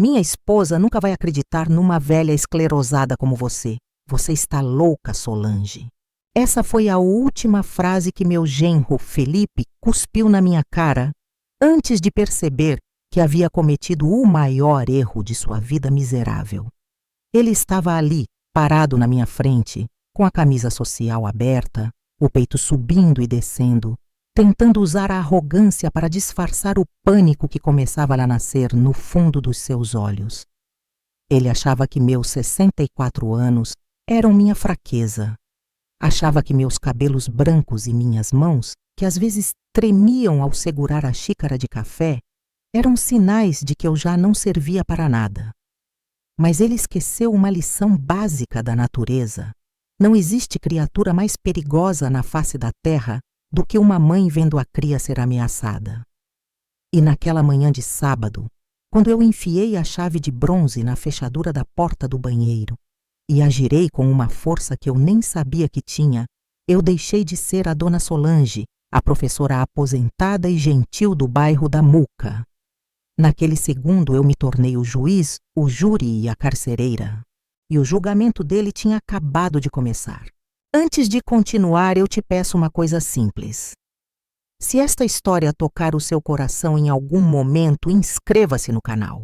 Minha esposa nunca vai acreditar numa velha esclerosada como você. Você está louca, Solange. Essa foi a última frase que meu genro, Felipe, cuspiu na minha cara antes de perceber que havia cometido o maior erro de sua vida miserável. Ele estava ali, parado na minha frente, com a camisa social aberta, o peito subindo e descendo, tentando usar a arrogância para disfarçar o pânico que começava a nascer no fundo dos seus olhos. Ele achava que meus 64 anos eram minha fraqueza. Achava que meus cabelos brancos e minhas mãos, que às vezes tremiam ao segurar a xícara de café, eram sinais de que eu já não servia para nada. Mas ele esqueceu uma lição básica da natureza. Não existe criatura mais perigosa na face da terra do que uma mãe vendo a cria ser ameaçada. E naquela manhã de sábado, quando eu enfiei a chave de bronze na fechadura da porta do banheiro e a girei com uma força que eu nem sabia que tinha, eu deixei de ser a dona Solange, a professora aposentada e gentil do bairro da Muca. Naquele segundo eu me tornei o juiz, o júri e a carcereira. E o julgamento dele tinha acabado de começar. Antes de continuar, eu te peço uma coisa simples. Se esta história tocar o seu coração em algum momento, inscreva-se no canal.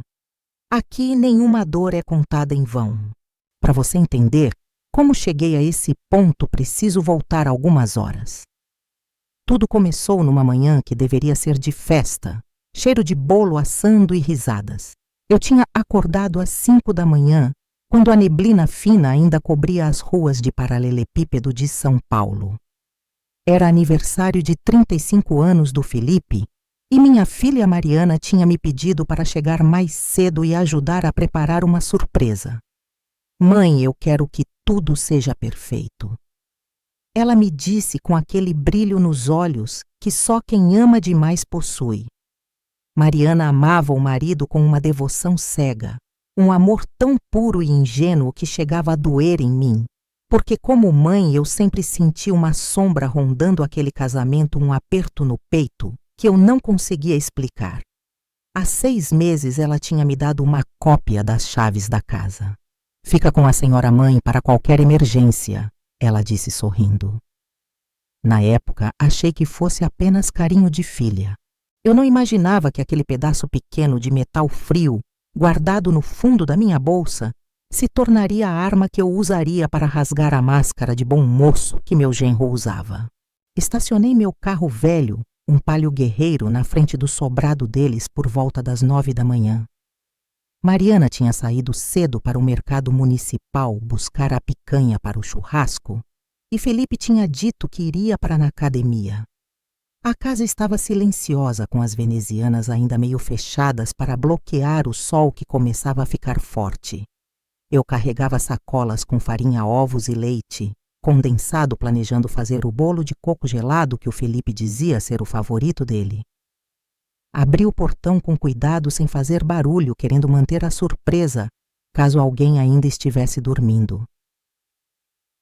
Aqui nenhuma dor é contada em vão. Para você entender como cheguei a esse ponto, preciso voltar algumas horas. Tudo começou numa manhã que deveria ser de festa, cheiro de bolo assando e risadas. Eu tinha acordado às 5 da manhã, quando a neblina fina ainda cobria as ruas de paralelepípedo de São Paulo. Era aniversário de 35 anos do Felipe e minha filha Mariana tinha me pedido para chegar mais cedo e ajudar a preparar uma surpresa. Mãe, eu quero que tudo seja perfeito. Ela me disse com aquele brilho nos olhos que só quem ama demais possui. Mariana amava o marido com uma devoção cega, um amor tão puro e ingênuo que chegava a doer em mim, porque como mãe eu sempre senti uma sombra rondando aquele casamento, um aperto no peito que eu não conseguia explicar. Há 6 meses ela tinha me dado uma cópia das chaves da casa. Fica com a senhora mãe para qualquer emergência, ela disse sorrindo. Na época, achei que fosse apenas carinho de filha. Eu não imaginava que aquele pedaço pequeno de metal frio, guardado no fundo da minha bolsa, se tornaria a arma que eu usaria para rasgar a máscara de bom moço que meu genro usava. Estacionei meu carro velho, um Palio Guerreiro, na frente do sobrado deles por volta das 9 da manhã. Mariana tinha saído cedo para o mercado municipal buscar a picanha para o churrasco e Felipe tinha dito que iria para na academia. A casa estava silenciosa, com as venezianas ainda meio fechadas para bloquear o sol que começava a ficar forte. Eu carregava sacolas com farinha, ovos e leite, condensado, planejando fazer o bolo de coco gelado que o Felipe dizia ser o favorito dele. Abri o portão com cuidado, sem fazer barulho, querendo manter a surpresa, caso alguém ainda estivesse dormindo.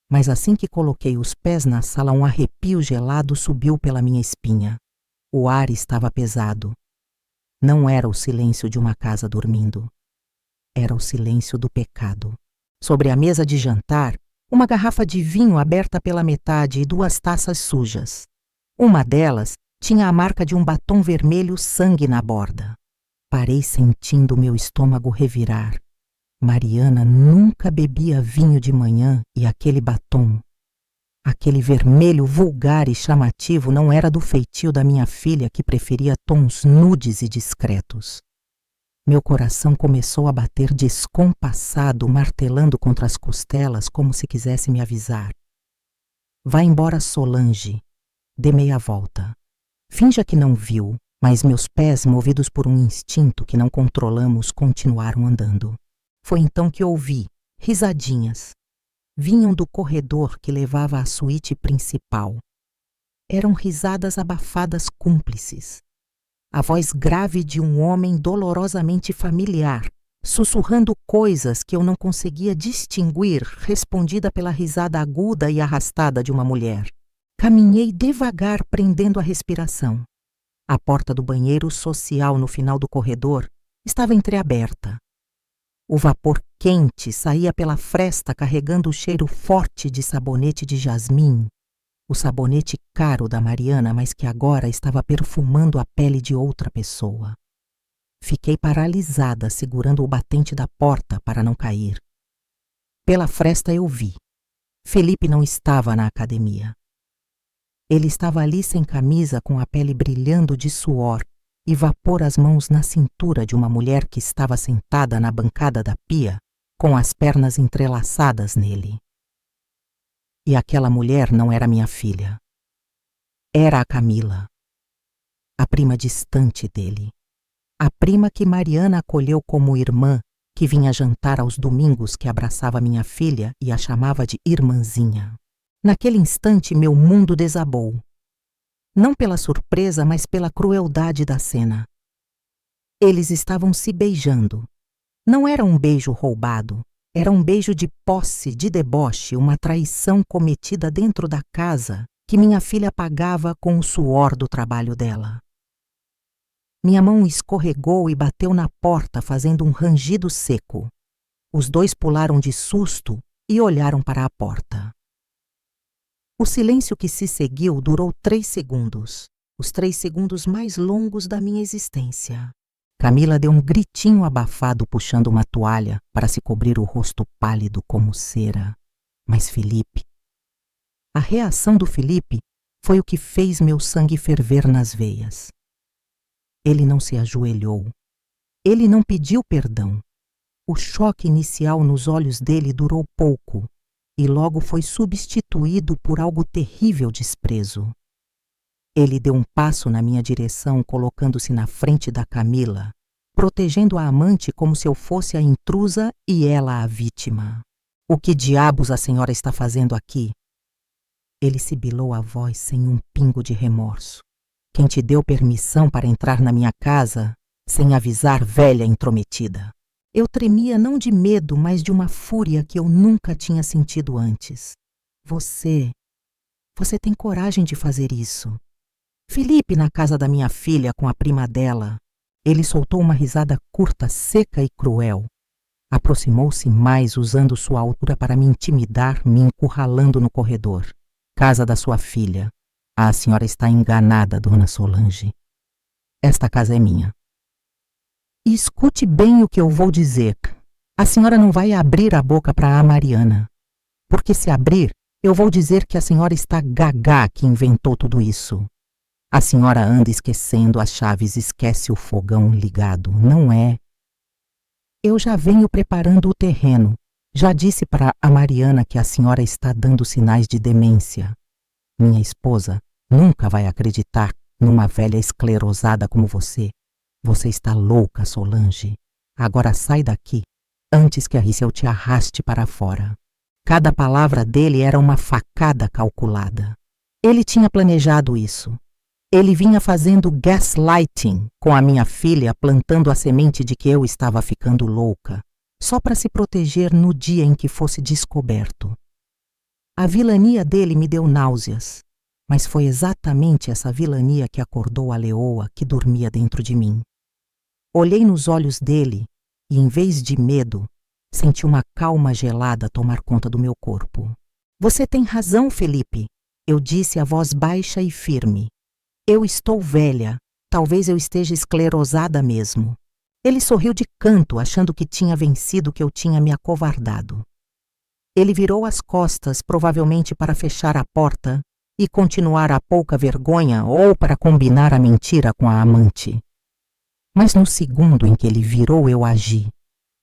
Mas assim que coloquei os pés na sala, um arrepio gelado subiu pela minha espinha. O ar estava pesado. Não era o silêncio de uma casa dormindo. Era o silêncio do pecado. Sobre a mesa de jantar, uma garrafa de vinho aberta pela metade e 2 taças sujas. Uma delas tinha a marca de um batom vermelho, sangue na borda. Parei sentindo meu estômago revirar. Mariana nunca bebia vinho de manhã e aquele batom, aquele vermelho vulgar e chamativo, não era do feitio da minha filha, que preferia tons nudes e discretos. Meu coração começou a bater descompassado, martelando contra as costelas como se quisesse me avisar. Vá embora, Solange. Dê meia volta. Finja que não viu, mas meus pés, movidos por um instinto que não controlamos, continuaram andando. Foi então que ouvi risadinhas. Vinham do corredor que levava à suíte principal. Eram risadas abafadas cúmplices. A voz grave de um homem dolorosamente familiar, sussurrando coisas que eu não conseguia distinguir, respondida pela risada aguda e arrastada de uma mulher. Caminhei devagar, prendendo a respiração. A porta do banheiro social no final do corredor estava entreaberta. O vapor quente saía pela fresta carregando o cheiro forte de sabonete de jasmim, o sabonete caro da Mariana, mas que agora estava perfumando a pele de outra pessoa. Fiquei paralisada, segurando o batente da porta para não cair. Pela fresta eu vi. Felipe não estava na academia. Ele estava ali sem camisa, com a pele brilhando de suor e vapor as mãos na cintura de uma mulher que estava sentada na bancada da pia, com as pernas entrelaçadas nele. E aquela mulher não era minha filha. Era a Camila, a prima distante dele. A prima que Mariana acolheu como irmã, que vinha jantar aos domingos, que abraçava minha filha e a chamava de irmãzinha. Naquele instante, meu mundo desabou. Não pela surpresa, mas pela crueldade da cena. Eles estavam se beijando. Não era um beijo roubado, era um beijo de posse, de deboche, uma traição cometida dentro da casa que minha filha pagava com o suor do trabalho dela. Minha mão escorregou e bateu na porta, fazendo um rangido seco. Os dois pularam de susto e olharam para a porta. O silêncio que se seguiu durou 3 segundos, os 3 segundos mais longos da minha existência. Camila deu um gritinho abafado, puxando uma toalha para se cobrir o rosto pálido como cera. Mas Felipe... A reação do Felipe foi o que fez meu sangue ferver nas veias. Ele não se ajoelhou. Ele não pediu perdão. O choque inicial nos olhos dele durou pouco e logo foi substituído por algo terrível desprezo. Ele deu um passo na minha direção, colocando-se na frente da Camila, protegendo a amante como se eu fosse a intrusa e ela a vítima. O que diabos a senhora está fazendo aqui? Ele sibilou a voz sem um pingo de remorso. Quem te deu permissão para entrar na minha casa sem avisar, velha intrometida? Eu tremia não de medo, mas de uma fúria que eu nunca tinha sentido antes. Você tem coragem de fazer isso. Felipe na casa da minha filha com a prima dela. Ele soltou uma risada curta, seca e cruel. Aproximou-se mais, usando sua altura para me intimidar, me encurralando no corredor. Casa da sua filha. A senhora está enganada, dona Solange. Esta casa é minha. E escute bem o que eu vou dizer. A senhora não vai abrir a boca para a Mariana. Porque se abrir, eu vou dizer que a senhora está gagá que inventou tudo isso. A senhora anda esquecendo as chaves, esquece o fogão ligado, não é? Eu já venho preparando o terreno. Já disse para a Mariana que a senhora está dando sinais de demência. Minha esposa nunca vai acreditar numa velha esclerosada como você. Você está louca, Solange. Agora sai daqui, antes que a Rissel te arraste para fora. Cada palavra dele era uma facada calculada. Ele tinha planejado isso. Ele vinha fazendo gaslighting com a minha filha, plantando a semente de que eu estava ficando louca, só para se proteger no dia em que fosse descoberto. A vilania dele me deu náuseas, mas foi exatamente essa vilania que acordou a leoa que dormia dentro de mim. Olhei nos olhos dele e, em vez de medo, senti uma calma gelada tomar conta do meu corpo. Você tem razão, Felipe, eu disse a voz baixa e firme. Eu estou velha, talvez eu esteja esclerosada mesmo. Ele sorriu de canto, achando que tinha vencido, que eu tinha me acovardado. Ele virou as costas, provavelmente para fechar a porta e continuar a pouca vergonha ou para combinar a mentira com a amante. Mas no segundo em que ele virou, eu agi.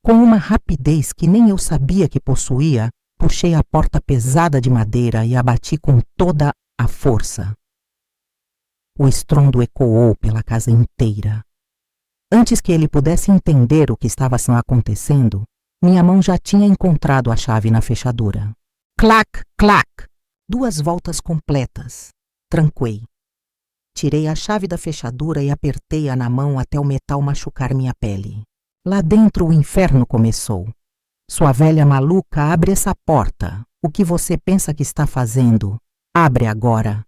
Com uma rapidez que nem eu sabia que possuía, puxei a porta pesada de madeira e a bati com toda a força. O estrondo ecoou pela casa inteira. Antes que ele pudesse entender o que estava acontecendo, minha mão já tinha encontrado a chave na fechadura. Clac, clac! 2 voltas completas. Tranquei. Tirei a chave da fechadura e apertei-a na mão até o metal machucar minha pele. Lá dentro o inferno começou. Sua velha maluca, abre essa porta. O que você pensa que está fazendo? Abre agora.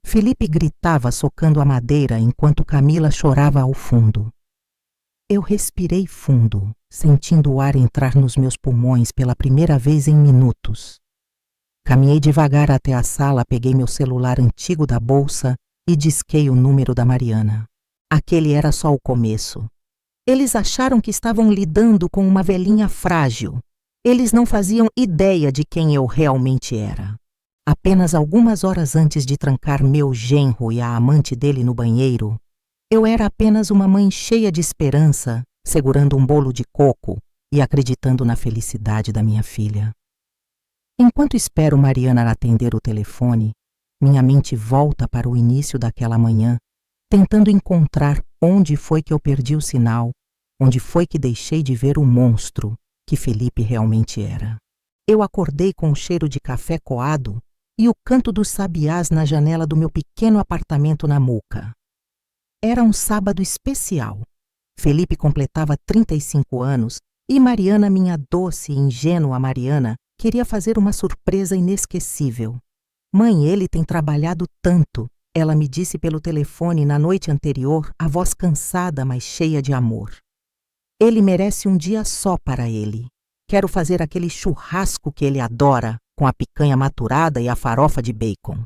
Felipe gritava, socando a madeira, enquanto Camila chorava ao fundo. Eu respirei fundo, sentindo o ar entrar nos meus pulmões pela primeira vez em minutos. Caminhei devagar até a sala, peguei meu celular antigo da bolsa e disquei o número da Mariana. Aquele era só o começo. Eles acharam que estavam lidando com uma velhinha frágil. Eles não faziam ideia de quem eu realmente era. Apenas algumas horas antes de trancar meu genro e a amante dele no banheiro, eu era apenas uma mãe cheia de esperança, segurando um bolo de coco e acreditando na felicidade da minha filha. Enquanto espero Mariana atender o telefone, minha mente volta para o início daquela manhã, tentando encontrar onde foi que eu perdi o sinal, onde foi que deixei de ver o monstro que Felipe realmente era. Eu acordei com o cheiro de café coado e o canto dos sabiás na janela do meu pequeno apartamento na Moca. Era um sábado especial. Felipe completava 35 anos e Mariana, minha doce e ingênua Mariana, queria fazer uma surpresa inesquecível. Mãe, ele tem trabalhado tanto, ela me disse pelo telefone na noite anterior, a voz cansada, mas cheia de amor. Ele merece um dia só para ele. Quero fazer aquele churrasco que ele adora, com a picanha maturada e a farofa de bacon.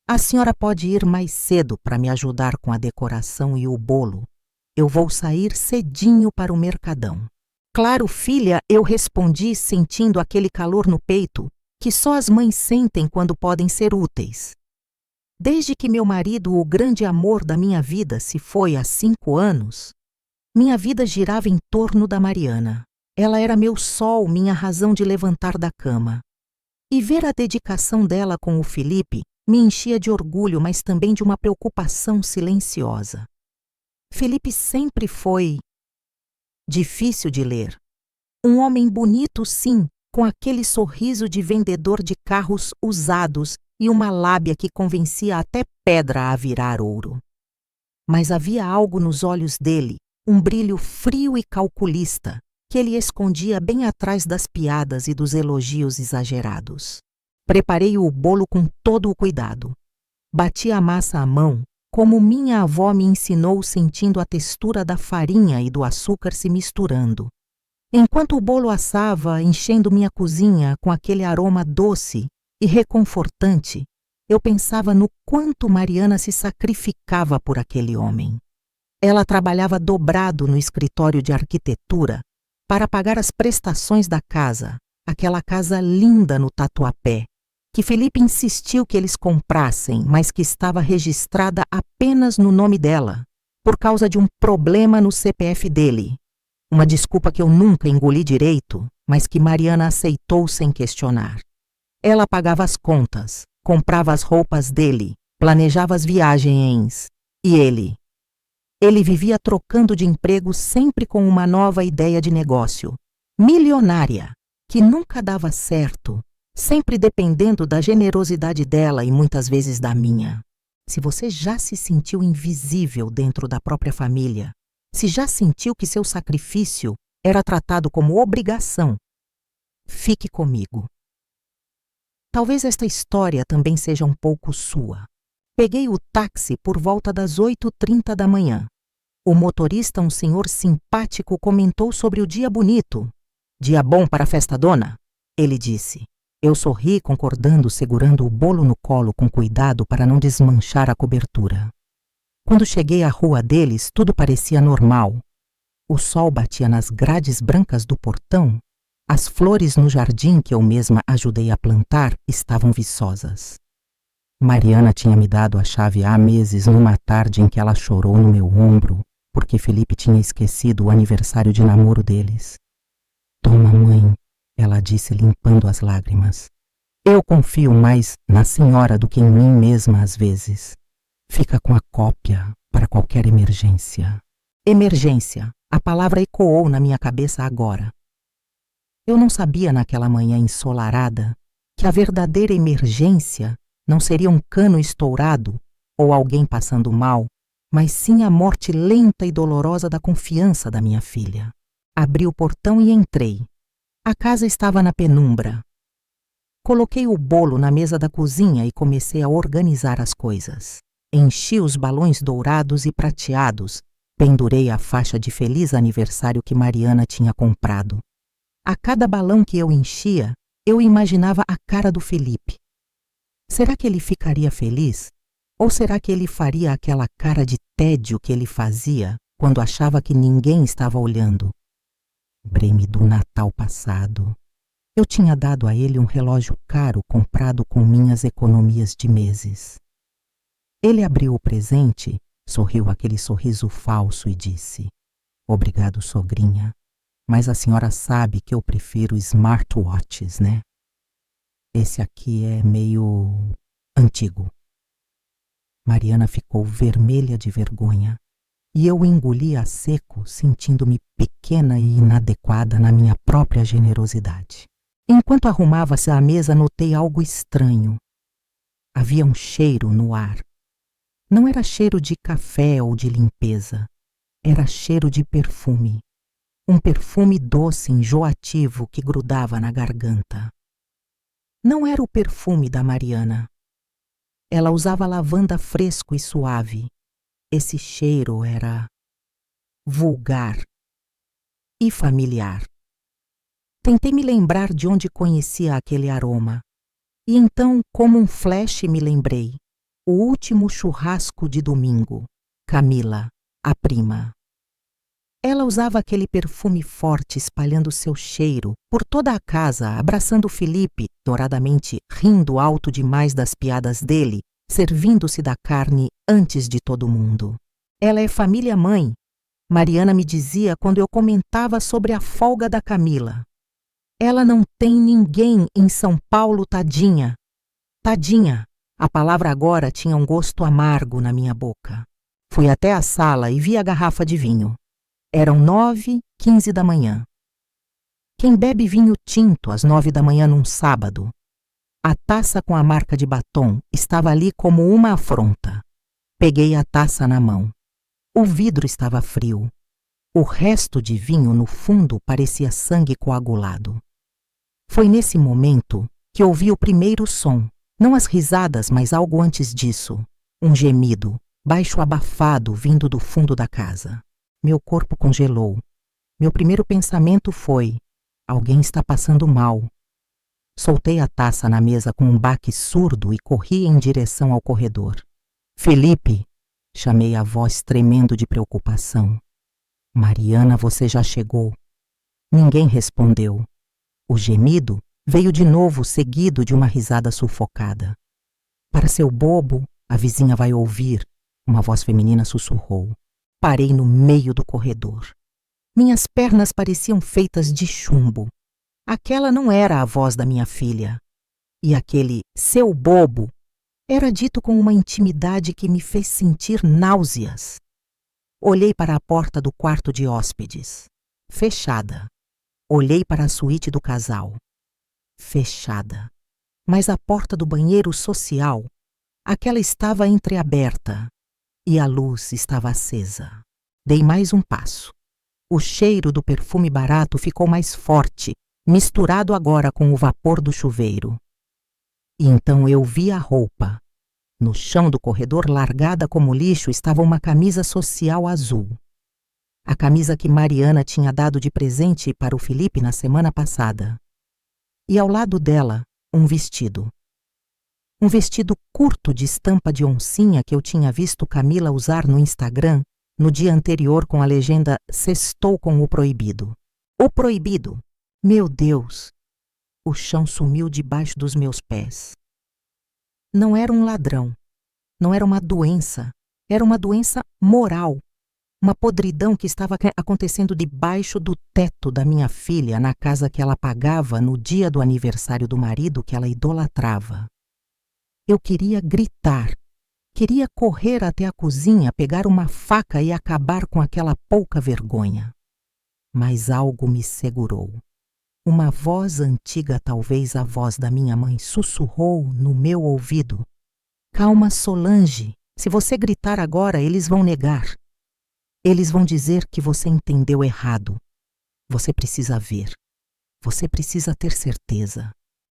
A senhora pode ir mais cedo para me ajudar com a decoração e o bolo. Eu vou sair cedinho para o mercadão. Claro, filha, eu respondi sentindo aquele calor no peito que só as mães sentem quando podem ser úteis. Desde que meu marido, o grande amor da minha vida, se foi há 5 anos, minha vida girava em torno da Mariana. Ela era meu sol, minha razão de levantar da cama. E ver a dedicação dela com o Felipe me enchia de orgulho, mas também de uma preocupação silenciosa. Felipe sempre foi difícil de ler. Um homem bonito, sim, com aquele sorriso de vendedor de carros usados e uma lábia que convencia até pedra a virar ouro. Mas havia algo nos olhos dele, um brilho frio e calculista, que ele escondia bem atrás das piadas e dos elogios exagerados. Preparei o bolo com todo o cuidado. Bati a massa à mão, como minha avó me ensinou, sentindo a textura da farinha e do açúcar se misturando. Enquanto o bolo assava, enchendo minha cozinha com aquele aroma doce e reconfortante, eu pensava no quanto Mariana se sacrificava por aquele homem. Ela trabalhava dobrado no escritório de arquitetura para pagar as prestações da casa, aquela casa linda no Tatuapé, que Felipe insistiu que eles comprassem, mas que estava registrada apenas no nome dela, por causa de um problema no CPF dele. Uma desculpa que eu nunca engoli direito, mas que Mariana aceitou sem questionar. Ela pagava as contas, comprava as roupas dele, planejava as viagens, e ele vivia trocando de emprego sempre com uma nova ideia de negócio, milionária, que nunca dava certo, sempre dependendo da generosidade dela e muitas vezes da minha. Se você já se sentiu invisível dentro da própria família, se já sentiu que seu sacrifício era tratado como obrigação, fique comigo. Talvez esta história também seja um pouco sua. Peguei o táxi por volta das 8h30 da manhã. O motorista, um senhor simpático, comentou sobre o dia bonito. Dia bom para a festa dona? Ele disse. Eu sorri, concordando, segurando o bolo no colo com cuidado para não desmanchar a cobertura. Quando cheguei à rua deles, tudo parecia normal. O sol batia nas grades brancas do portão. As flores no jardim que eu mesma ajudei a plantar estavam viçosas. Mariana tinha me dado a chave há meses, numa tarde em que ela chorou no meu ombro, porque Felipe tinha esquecido o aniversário de namoro deles. Toma, mãe, ela disse, limpando as lágrimas. Eu confio mais na senhora do que em mim mesma às vezes. Fica com a cópia para qualquer emergência. Emergência, a palavra ecoou na minha cabeça agora. Eu não sabia naquela manhã ensolarada que a verdadeira emergência não seria um cano estourado ou alguém passando mal, mas sim a morte lenta e dolorosa da confiança da minha filha. Abri o portão e entrei. A casa estava na penumbra. Coloquei o bolo na mesa da cozinha e comecei a organizar as coisas. Enchi os balões dourados e prateados, Pendurei a faixa de feliz aniversário que Mariana tinha comprado. A cada balão que eu enchia, eu imaginava a cara do Felipe. Será que ele ficaria feliz? Ou será que ele faria aquela cara de tédio que ele fazia quando achava que ninguém estava olhando? Lembrei-me do Natal passado. Eu tinha dado a ele um relógio caro comprado com minhas economias de meses. Ele abriu o presente, sorriu aquele sorriso falso e disse: "Obrigado, sogrinha, mas a senhora sabe que eu prefiro smartwatches, né? Esse aqui é meio antigo." Mariana ficou vermelha de vergonha e eu engoli a seco, sentindo-me pequena e inadequada na minha própria generosidade. Enquanto arrumava-se à mesa, notei algo estranho. Havia um cheiro no ar. Não era cheiro de café ou de limpeza. Era cheiro de perfume. Um perfume doce, enjoativo, que grudava na garganta. Não era o perfume da Mariana. Ela usava lavanda fresco e suave. Esse cheiro era vulgar e familiar. Tentei me lembrar de onde conhecia aquele aroma. E então, como um flash, me lembrei. O último churrasco de domingo. Camila, a prima. Ela usava aquele perfume forte, espalhando seu cheiro por toda a casa, abraçando Felipe, douradamente rindo alto demais das piadas dele, servindo-se da carne antes de todo mundo. Ela é família-mãe, Mariana me dizia quando eu comentava sobre a folga da Camila. Ela não tem ninguém em São Paulo, tadinha. Tadinha. A palavra agora tinha um gosto amargo na minha boca. Fui até a sala e vi a garrafa de vinho. Eram 9h15 da manhã. Quem bebe vinho tinto às 9 da manhã num sábado? A taça com a marca de batom estava ali como uma afronta. Peguei a taça na mão. O vidro estava frio. O resto de vinho no fundo parecia sangue coagulado. Foi nesse momento que ouvi o primeiro som, não as risadas, mas algo antes disso. Um gemido, baixo abafado, vindo do fundo da casa. Meu corpo congelou. Meu primeiro pensamento foi: alguém está passando mal. Soltei a taça na mesa com um baque surdo e corri em direção ao corredor. "Felipe!" chamei a voz tremendo de preocupação. "Mariana, você já chegou." Ninguém respondeu. O gemido veio de novo, seguido de uma risada sufocada. "Para seu bobo, a vizinha vai ouvir", uma voz feminina sussurrou. Parei no meio do corredor. Minhas pernas pareciam feitas de chumbo. Aquela não era a voz da minha filha. E aquele "seu bobo" era dito com uma intimidade que me fez sentir náuseas. Olhei para a porta do quarto de hóspedes. Fechada. Olhei para a suíte do casal. Fechada. Mas a porta do banheiro social, aquela estava entreaberta. E a luz estava acesa. Dei mais um passo. O cheiro do perfume barato ficou mais forte, misturado agora com o vapor do chuveiro. E então eu vi a roupa. No chão do corredor, largada como lixo, estava uma camisa social azul. A camisa que Mariana tinha dado de presente para o Felipe na semana passada. E ao lado dela, um vestido. Um vestido curto de estampa de oncinha que eu tinha visto Camila usar no Instagram no dia anterior com a legenda "Sextou com o proibido". O proibido! Meu Deus! O chão sumiu debaixo dos meus pés. Não era um ladrão. Não era uma doença. Era uma doença moral. Uma podridão que estava acontecendo debaixo do teto da minha filha na casa que ela pagava no dia do aniversário do marido que ela idolatrava. Eu queria gritar. Queria correr até a cozinha, pegar uma faca e acabar com aquela pouca vergonha. Mas algo me segurou. Uma voz antiga, talvez a voz da minha mãe, sussurrou no meu ouvido: "Calma, Solange. Se você gritar agora, eles vão negar. Eles vão dizer que você entendeu errado. Você precisa ver. Você precisa ter certeza."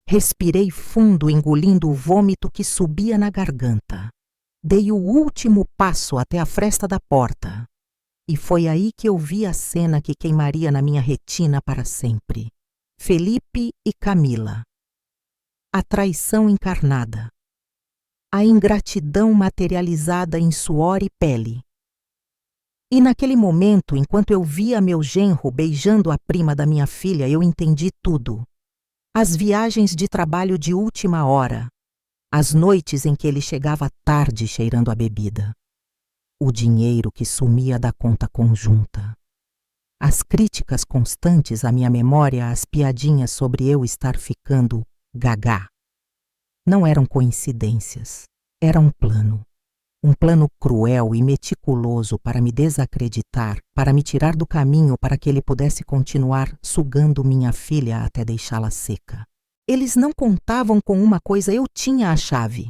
Respirei fundo, engolindo o vômito que subia na garganta. Dei o último passo até a fresta da porta. E foi aí que eu vi a cena que queimaria na minha retina para sempre. Felipe e Camila. A traição encarnada. A ingratidão materializada em suor e pele. E naquele momento, enquanto eu via meu genro beijando a prima da minha filha, eu entendi tudo. As viagens de trabalho de última hora. As noites em que ele chegava tarde cheirando a bebida. O dinheiro que sumia da conta conjunta. As críticas constantes à minha memória, as piadinhas sobre eu estar ficando gagá. Não eram coincidências, era um plano. Um plano cruel e meticuloso para me desacreditar, para me tirar do caminho para que ele pudesse continuar sugando minha filha até deixá-la seca. Eles não contavam com uma coisa, eu tinha a chave.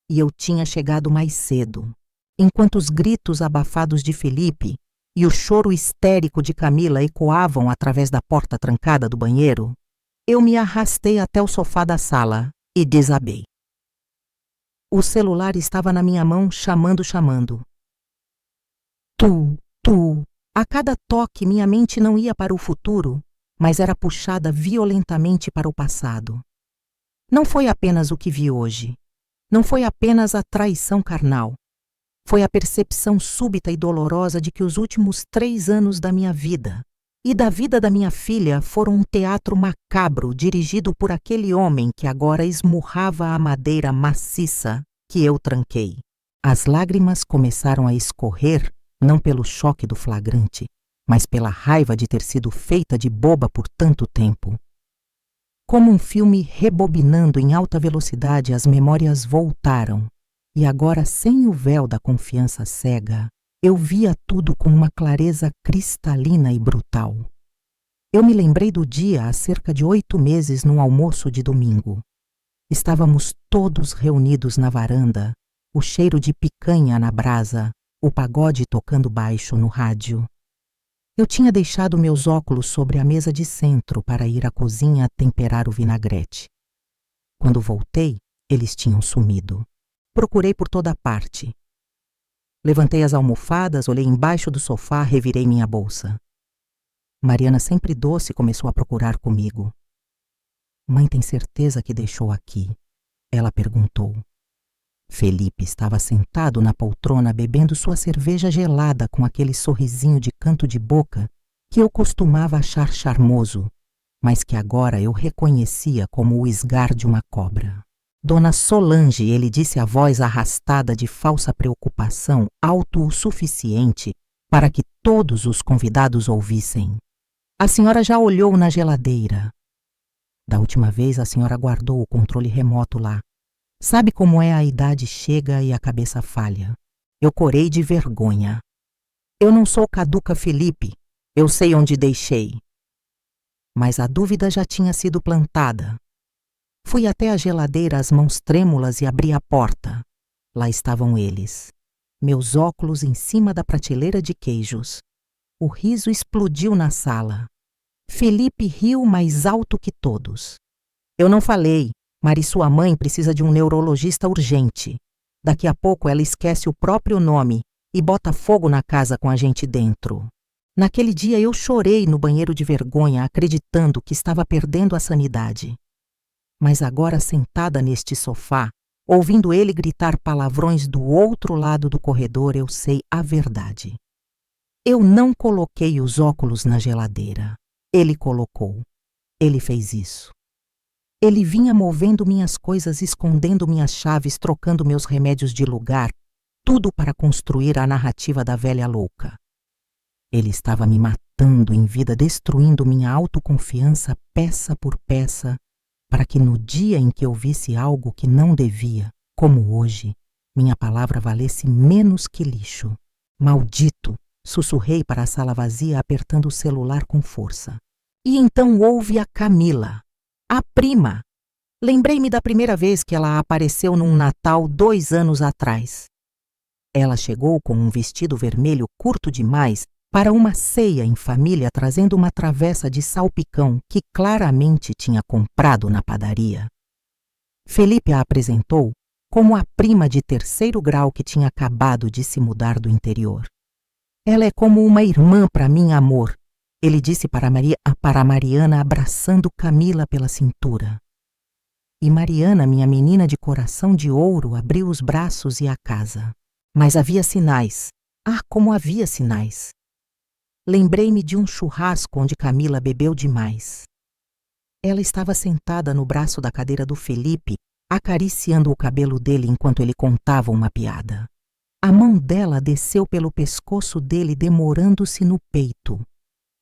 E eu tinha chegado mais cedo. Enquanto os gritos abafados de Felipe e o choro histérico de Camila ecoavam através da porta trancada do banheiro, eu me arrastei até o sofá da sala e desabei. O celular estava na minha mão, chamando. Tu. A cada toque, minha mente não ia para o futuro, mas era puxada violentamente para o passado. Não foi apenas o que vi hoje. Não foi apenas a traição carnal. Foi a percepção súbita e dolorosa de que os últimos 3 anos da minha vida e da vida da minha filha foram um teatro macabro dirigido por aquele homem que agora esmurrava a madeira maciça que eu tranquei. As lágrimas começaram a escorrer, não pelo choque do flagrante, mas pela raiva de ter sido feita de boba por tanto tempo. Como um filme rebobinando em alta velocidade, as memórias voltaram, e agora, sem o véu da confiança cega, eu via tudo com uma clareza cristalina e brutal. Eu me lembrei do dia há cerca de 8 meses num almoço de domingo. Estávamos todos reunidos na varanda, o cheiro de picanha na brasa, o pagode tocando baixo no rádio. Eu tinha deixado meus óculos sobre a mesa de centro para ir à cozinha temperar o vinagrete. Quando voltei, eles tinham sumido. Procurei por toda parte. Levantei as almofadas, olhei embaixo do sofá, revirei minha bolsa. Mariana, sempre doce, começou a procurar comigo. Mãe tem certeza que deixou aqui? Ela perguntou. Felipe estava sentado na poltrona bebendo sua cerveja gelada com aquele sorrisinho de canto de boca que eu costumava achar charmoso, mas que agora eu reconhecia como o esgar de uma cobra. Dona Solange, ele disse a voz arrastada de falsa preocupação, alto o suficiente para que todos os convidados ouvissem. A senhora já olhou na geladeira. Da última vez a senhora guardou o controle remoto lá. Sabe como é, a idade chega e a cabeça falha. Eu corei de vergonha. Eu não sou caduca, Felipe. Eu sei onde deixei. Mas a dúvida já tinha sido plantada. Fui até a geladeira, as mãos trêmulas, e abri a porta. Lá estavam eles. Meus óculos em cima da prateleira de queijos. O riso explodiu na sala. Felipe riu mais alto que todos. Eu não falei. Mari, sua mãe, precisa de um neurologista urgente. Daqui a pouco ela esquece o próprio nome e bota fogo na casa com a gente dentro. Naquele dia eu chorei no banheiro de vergonha, acreditando que estava perdendo a sanidade. Mas agora, sentada neste sofá, ouvindo ele gritar palavrões do outro lado do corredor, eu sei a verdade. Eu não coloquei os óculos na geladeira. Ele colocou. Ele fez isso. Ele vinha movendo minhas coisas, escondendo minhas chaves, trocando meus remédios de lugar, tudo para construir a narrativa da velha louca. Ele estava me matando em vida, destruindo minha autoconfiança peça por peça, para que no dia em que eu visse algo que não devia, como hoje, minha palavra valesse menos que lixo. Maldito! Sussurrei para a sala vazia, apertando o celular com força. E então houve a Camila, a prima. Lembrei-me da primeira vez que ela apareceu num Natal 2 anos atrás. Ela chegou com um vestido vermelho curto demais para uma ceia em família, trazendo uma travessa de salpicão que claramente tinha comprado na padaria. Felipe a apresentou como a prima de 3º grau que tinha acabado de se mudar do interior. Ela é como uma irmã para mim, amor, ele disse para Mariana, abraçando Camila pela cintura. E Mariana, minha menina de coração de ouro, abriu os braços e a casa. Mas havia sinais. Ah, como havia sinais! Lembrei-me de um churrasco onde Camila bebeu demais. Ela estava sentada no braço da cadeira do Felipe, acariciando o cabelo dele enquanto ele contava uma piada. A mão dela desceu pelo pescoço dele, demorando-se no peito.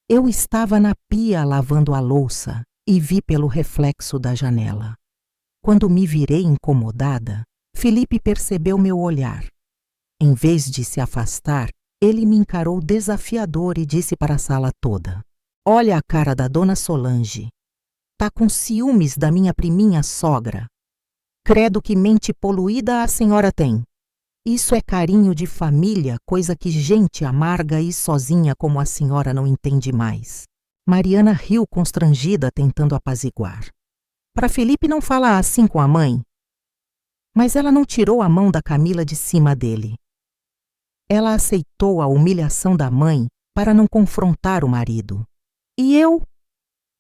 Eu estava na pia lavando a louça e vi pelo reflexo da janela. Quando me virei incomodada, Felipe percebeu meu olhar. Em vez de se afastar, ele me encarou desafiador e disse para a sala toda: "Olha a cara da dona Solange. Tá com ciúmes da minha priminha sogra. Credo que mente poluída a senhora tem. Isso é carinho de família, coisa que gente amarga e sozinha como a senhora não entende mais." Mariana riu constrangida, tentando apaziguar. "Para Felipe não fala assim com a mãe." Mas ela não tirou a mão da Camila de cima dele. Ela aceitou a humilhação da mãe para não confrontar o marido. E eu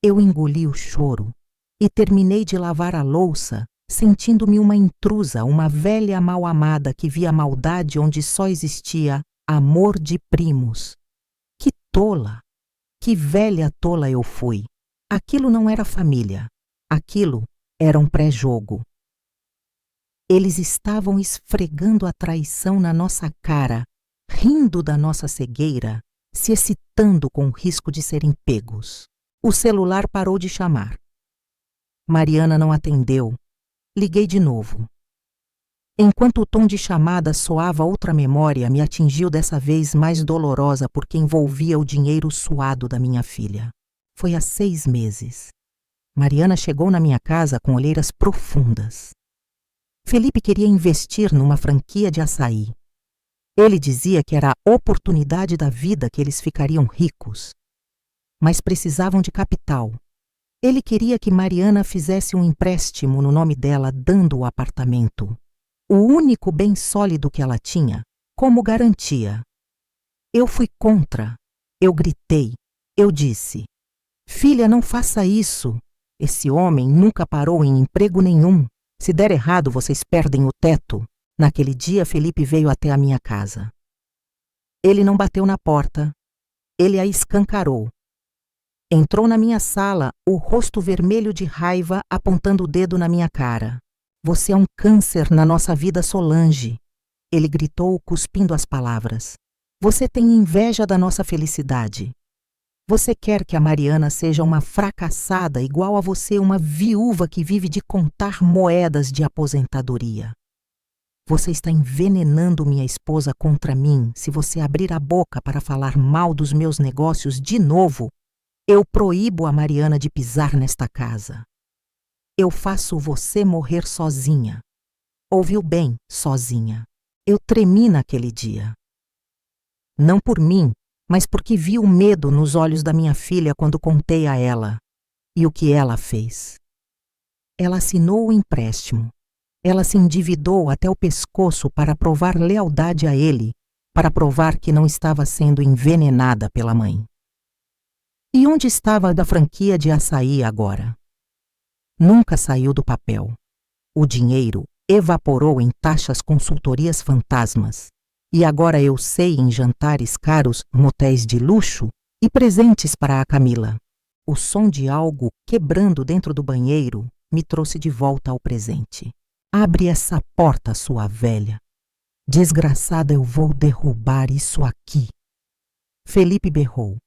engoli o choro e terminei de lavar a louça, sentindo-me uma intrusa, uma velha mal-amada que via maldade onde só existia amor de primos. Que tola! Que velha tola eu fui! Aquilo não era família. Aquilo era um pré-jogo. Eles estavam esfregando a traição na nossa cara, rindo da nossa cegueira, se excitando com o risco de serem pegos. O celular parou de chamar. Mariana não atendeu. Liguei de novo. Enquanto o tom de chamada soava, outra memória me atingiu, dessa vez mais dolorosa porque envolvia o dinheiro suado da minha filha. Foi há 6 meses. Mariana chegou na minha casa com olheiras profundas. Felipe queria investir numa franquia de açaí. Ele dizia que era a oportunidade da vida, que eles ficariam ricos. Mas precisavam de capital. Ele queria que Mariana fizesse um empréstimo no nome dela, dando o apartamento, o único bem sólido que ela tinha, como garantia. Eu fui contra. Eu gritei. Eu disse: "Filha, não faça isso. Esse homem nunca parou em emprego nenhum. Se der errado, vocês perdem o teto." Naquele dia, Felipe veio até a minha casa. Ele não bateu na porta. Ele a escancarou. Entrou na minha sala, o rosto vermelho de raiva, apontando o dedo na minha cara. "Você é um câncer na nossa vida, Solange." Ele gritou, cuspindo as palavras. "Você tem inveja da nossa felicidade. Você quer que a Mariana seja uma fracassada igual a você, uma viúva que vive de contar moedas de aposentadoria. Você está envenenando minha esposa contra mim. Se você abrir a boca para falar mal dos meus negócios de novo, eu proíbo a Mariana de pisar nesta casa. Eu faço você morrer sozinha." Ouviu bem, sozinha. Eu tremi naquele dia. Não por mim, mas porque vi o medo nos olhos da minha filha quando contei a ela. E o que ela fez? Ela assinou o empréstimo. Ela se endividou até o pescoço para provar lealdade a ele, para provar que não estava sendo envenenada pela mãe. E onde estava a da franquia de açaí agora? Nunca saiu do papel. O dinheiro evaporou em taxas, consultorias fantasmas. E agora eu sei em jantares caros, motéis de luxo e presentes para a Camila. O som de algo quebrando dentro do banheiro me trouxe de volta ao presente. "Abre essa porta, sua velha. Desgraçada, eu vou derrubar isso aqui." Felipe berrou.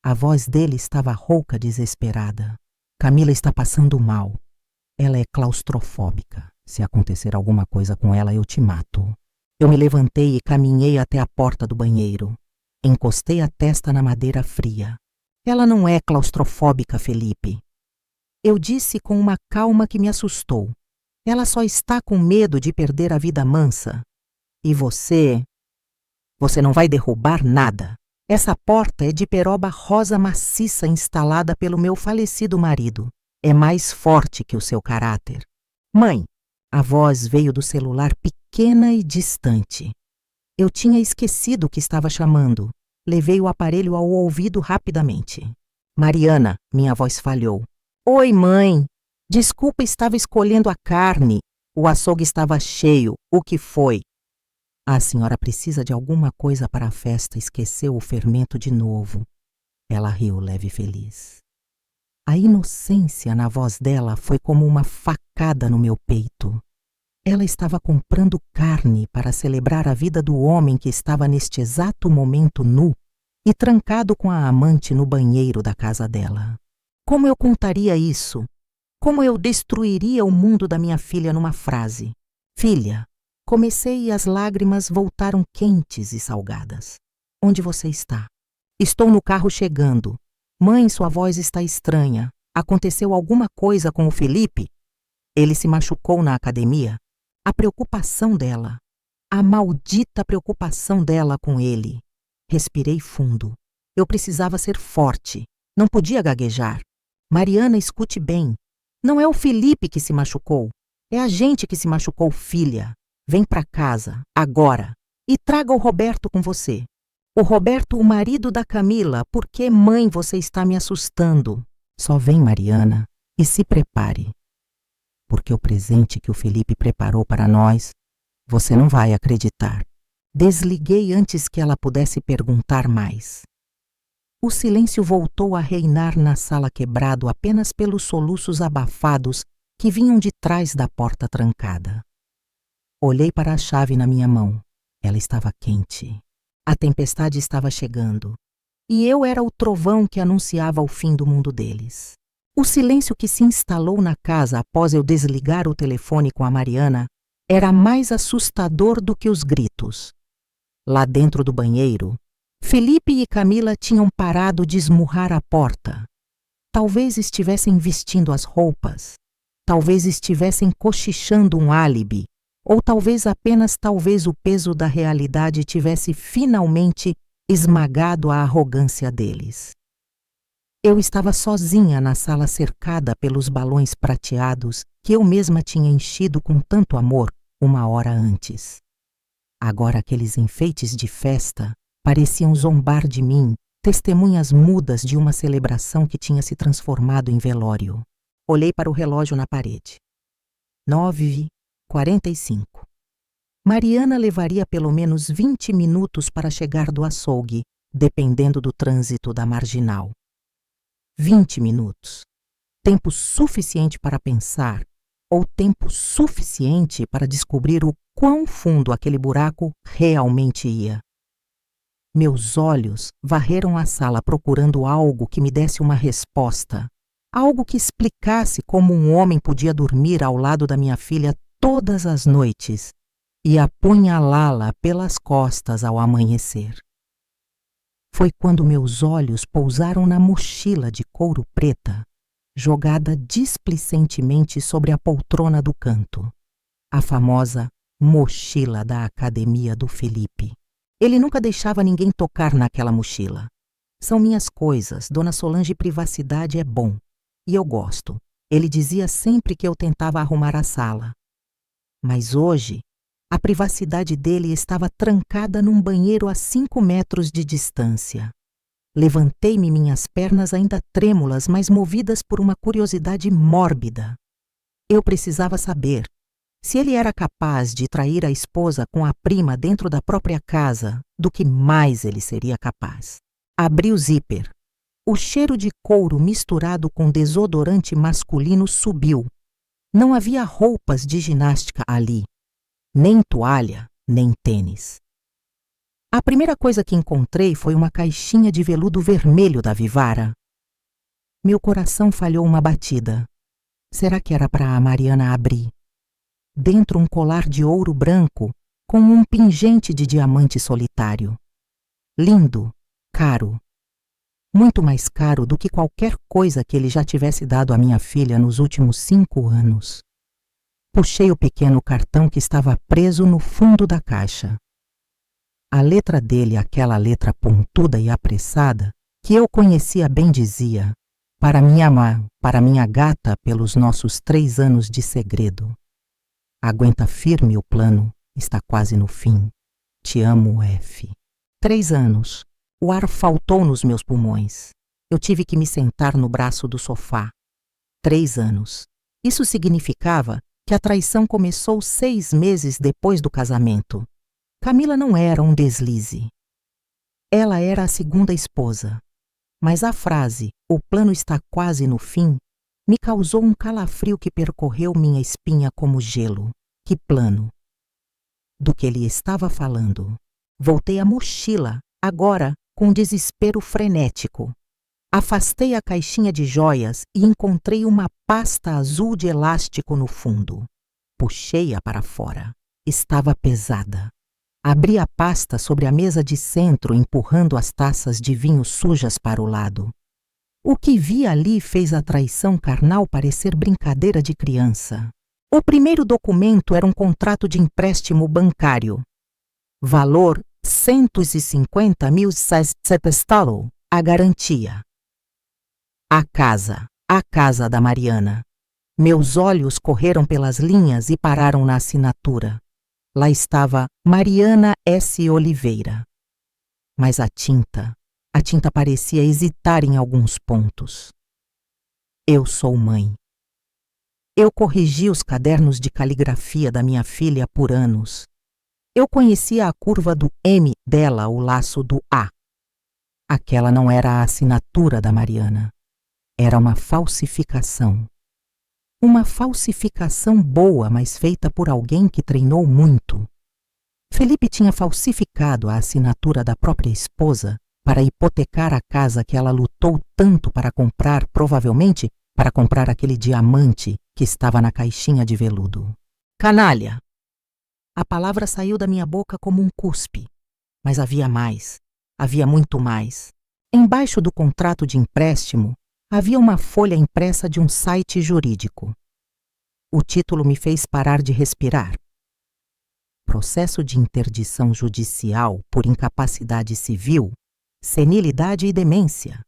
A voz dele estava rouca, desesperada. "Camila está passando mal. Ela é claustrofóbica. Se acontecer alguma coisa com ela, eu te mato." Eu me levantei e caminhei até a porta do banheiro. Encostei a testa na madeira fria. "Ela não é claustrofóbica, Felipe." Eu disse com uma calma que me assustou. "Ela só está com medo de perder a vida mansa. E você não vai derrubar nada. Essa porta é de peroba rosa maciça instalada pelo meu falecido marido. É mais forte que o seu caráter." "Mãe!" A voz veio do celular, pequena e distante. Eu tinha esquecido que estava chamando. Levei o aparelho ao ouvido rapidamente. Mariana, minha voz falhou. Oi, mãe. Desculpa, estava escolhendo a carne. O açougue estava cheio. O que foi? A senhora precisa de alguma coisa para a festa. Esqueceu o fermento de novo. Ela riu leve e feliz. A inocência na voz dela foi como uma facada no meu peito. Ela estava comprando carne para celebrar a vida do homem que estava neste exato momento nu e trancado com a amante no banheiro da casa dela. Como eu contaria isso? Como eu destruiria o mundo da minha filha numa frase? Filha, comecei e as lágrimas voltaram quentes e salgadas. Onde você está? Estou no carro chegando. Mãe, sua voz está estranha. Aconteceu alguma coisa com o Felipe? Ele se machucou na academia? A preocupação dela. A maldita preocupação dela com ele. Respirei fundo. Eu precisava ser forte. Não podia gaguejar. Mariana, escute bem. Não é o Felipe que se machucou. É a gente que se machucou, filha. Vem pra casa, agora. E traga o Roberto com você. O Roberto, o marido da Camila. Por que, mãe, você está me assustando? Só vem, Mariana, e se prepare. Porque o presente que o Felipe preparou para nós, você não vai acreditar. Desliguei antes que ela pudesse perguntar mais. O silêncio voltou a reinar na sala quebrado apenas pelos soluços abafados que vinham de trás da porta trancada. Olhei para a chave na minha mão. Ela estava quente. A tempestade estava chegando. E eu era o trovão que anunciava o fim do mundo deles. O silêncio que se instalou na casa após eu desligar o telefone com a Mariana era mais assustador do que os gritos. Lá dentro do banheiro, Felipe e Camila tinham parado de esmurrar a porta. Talvez estivessem vestindo as roupas. Talvez estivessem cochichando um álibi. Ou talvez apenas o peso da realidade tivesse finalmente esmagado a arrogância deles. Eu estava sozinha na sala cercada pelos balões prateados que eu mesma tinha enchido com tanto amor 1 hora antes. Agora aqueles enfeites de festa pareciam zombar de mim, testemunhas mudas de uma celebração que tinha se transformado em velório. Olhei para o relógio na parede. 9h45. Mariana levaria pelo menos 20 minutos para chegar do açougue, dependendo do trânsito da marginal. 20 minutos. Tempo suficiente para pensar, ou tempo suficiente para descobrir o quão fundo aquele buraco realmente ia. Meus olhos varreram a sala procurando algo que me desse uma resposta, algo que explicasse como um homem podia dormir ao lado da minha filha todas as noites e apunhalá-la pelas costas ao amanhecer. Foi quando meus olhos pousaram na mochila de couro preta, jogada displicentemente sobre a poltrona do canto, a famosa mochila da academia do Felipe. Ele nunca deixava ninguém tocar naquela mochila. São minhas coisas, Dona Solange, privacidade é bom. E eu gosto. Ele dizia sempre que eu tentava arrumar a sala. Mas hoje, a privacidade dele estava trancada num banheiro a 5 metros de distância. Levantei-me, minhas pernas ainda trêmulas, mas movidas por uma curiosidade mórbida. Eu precisava saber se ele era capaz de trair a esposa com a prima dentro da própria casa, do que mais ele seria capaz. Abri o zíper. O cheiro de couro misturado com desodorante masculino subiu. Não havia roupas de ginástica ali, nem toalha, nem tênis. A primeira coisa que encontrei foi uma caixinha de veludo vermelho da Vivara. Meu coração falhou uma batida. Será que era para a Mariana abrir? Dentro um colar de ouro branco com um pingente de diamante solitário. Lindo, caro. Muito mais caro do que qualquer coisa que ele já tivesse dado à minha filha nos últimos 5 anos. Puxei o pequeno cartão que estava preso no fundo da caixa. A letra dele, aquela letra pontuda e apressada, que eu conhecia bem, dizia: para minha gata pelos nossos 3 anos de segredo. Aguenta firme o plano, está quase no fim. Te amo, F. 3 anos. O ar faltou nos meus pulmões. Eu tive que me sentar no braço do sofá. 3 anos. Isso significava que a traição começou 6 meses depois do casamento. Camila não era um deslize. Ela era a segunda esposa. Mas a frase, o plano está quase no fim, me causou um calafrio que percorreu minha espinha como gelo. Que plano? Do que ele estava falando. Voltei à mochila, agora com desespero frenético. Afastei a caixinha de joias e encontrei uma pasta azul de elástico no fundo. Puxei-a para fora. Estava pesada. Abri a pasta sobre a mesa de centro, empurrando as taças de vinho sujas para o lado. O que vi ali fez a traição carnal parecer brincadeira de criança. O primeiro documento era um contrato de empréstimo bancário. Valor 150.000 sequestrado, a garantia. A casa da Mariana. Meus olhos correram pelas linhas e pararam na assinatura. Lá estava Mariana S. Oliveira. Mas a tinta parecia hesitar em alguns pontos. Eu sou mãe. Eu corrigi os cadernos de caligrafia da minha filha por anos. Eu conhecia a curva do M dela, o laço do A. Aquela não era a assinatura da Mariana. Era uma falsificação. Uma falsificação boa, mas feita por alguém que treinou muito. Felipe tinha falsificado a assinatura da própria esposa para hipotecar a casa que ela lutou tanto para comprar, provavelmente para comprar aquele diamante que estava na caixinha de veludo. Canalha! A palavra saiu da minha boca como um cuspe. Mas havia mais. Havia muito mais. Embaixo do contrato de empréstimo, havia uma folha impressa de um site jurídico. O título me fez parar de respirar. Processo de interdição judicial por incapacidade civil, senilidade e demência.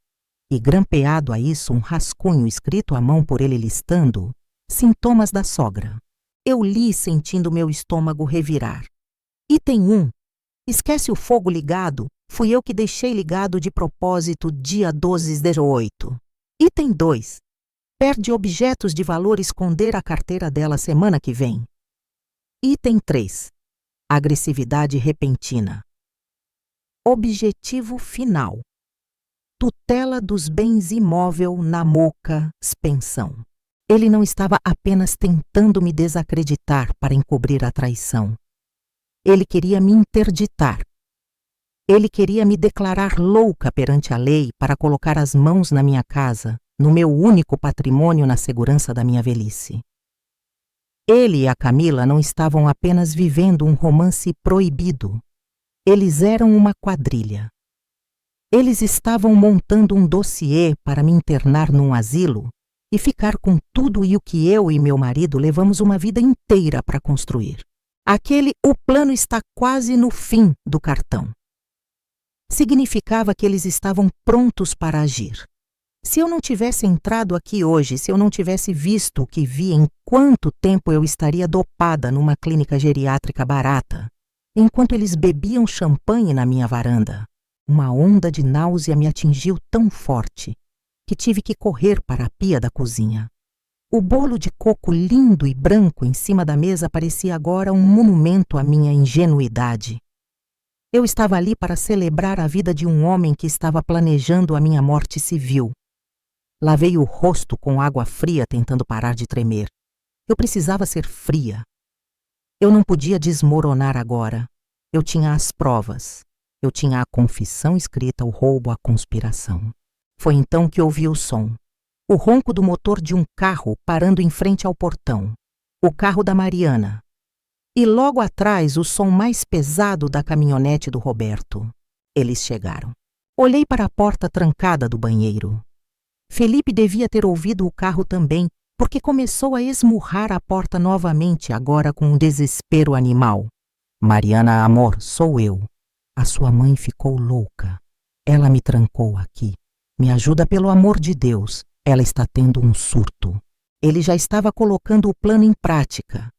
E grampeado a isso um rascunho escrito à mão por ele listando sintomas da sogra. Eu li sentindo meu estômago revirar. Item 1. Esquece o fogo ligado. Fui eu que deixei ligado de propósito dia 12/08. Item 2. Perde objetos de valor esconder a carteira dela semana que vem. Item 3. Agressividade repentina. Objetivo final. Tutela dos bens imóvel na Moca Pensão. Ele não estava apenas tentando me desacreditar para encobrir a traição. Ele queria me interditar. Ele queria me declarar louca perante a lei para colocar as mãos na minha casa, no meu único patrimônio na segurança da minha velhice. Ele e a Camila não estavam apenas vivendo um romance proibido. Eles eram uma quadrilha. Eles estavam montando um dossiê para me internar num asilo e ficar com tudo e o que eu e meu marido levamos uma vida inteira para construir. O plano está quase no fim do cartão. Significava que eles estavam prontos para agir. Se eu não tivesse entrado aqui hoje, se eu não tivesse visto o que vi, em quanto tempo eu estaria dopada numa clínica geriátrica barata, enquanto eles bebiam champanhe na minha varanda. Uma onda de náusea me atingiu tão forte que tive que correr para a pia da cozinha. O bolo de coco lindo e branco em cima da mesa parecia agora um monumento à minha ingenuidade. Eu estava ali para celebrar a vida de um homem que estava planejando a minha morte civil. Lavei o rosto com água fria tentando parar de tremer. Eu precisava ser fria. Eu não podia desmoronar agora. Eu tinha as provas. Eu tinha a confissão escrita, o roubo, a conspiração. Foi então que ouvi o som. O ronco do motor de um carro parando em frente ao portão. O carro da Mariana. E logo atrás o som mais pesado da caminhonete do Roberto. Eles chegaram. Olhei para a porta trancada do banheiro. Felipe devia ter ouvido o carro também, porque começou a esmurrar a porta novamente, agora com um desespero animal. Mariana, amor, sou eu. A sua mãe ficou louca. Ela me trancou aqui. Me ajuda pelo amor de Deus. Ela está tendo um surto. Ele já estava colocando o plano em prática.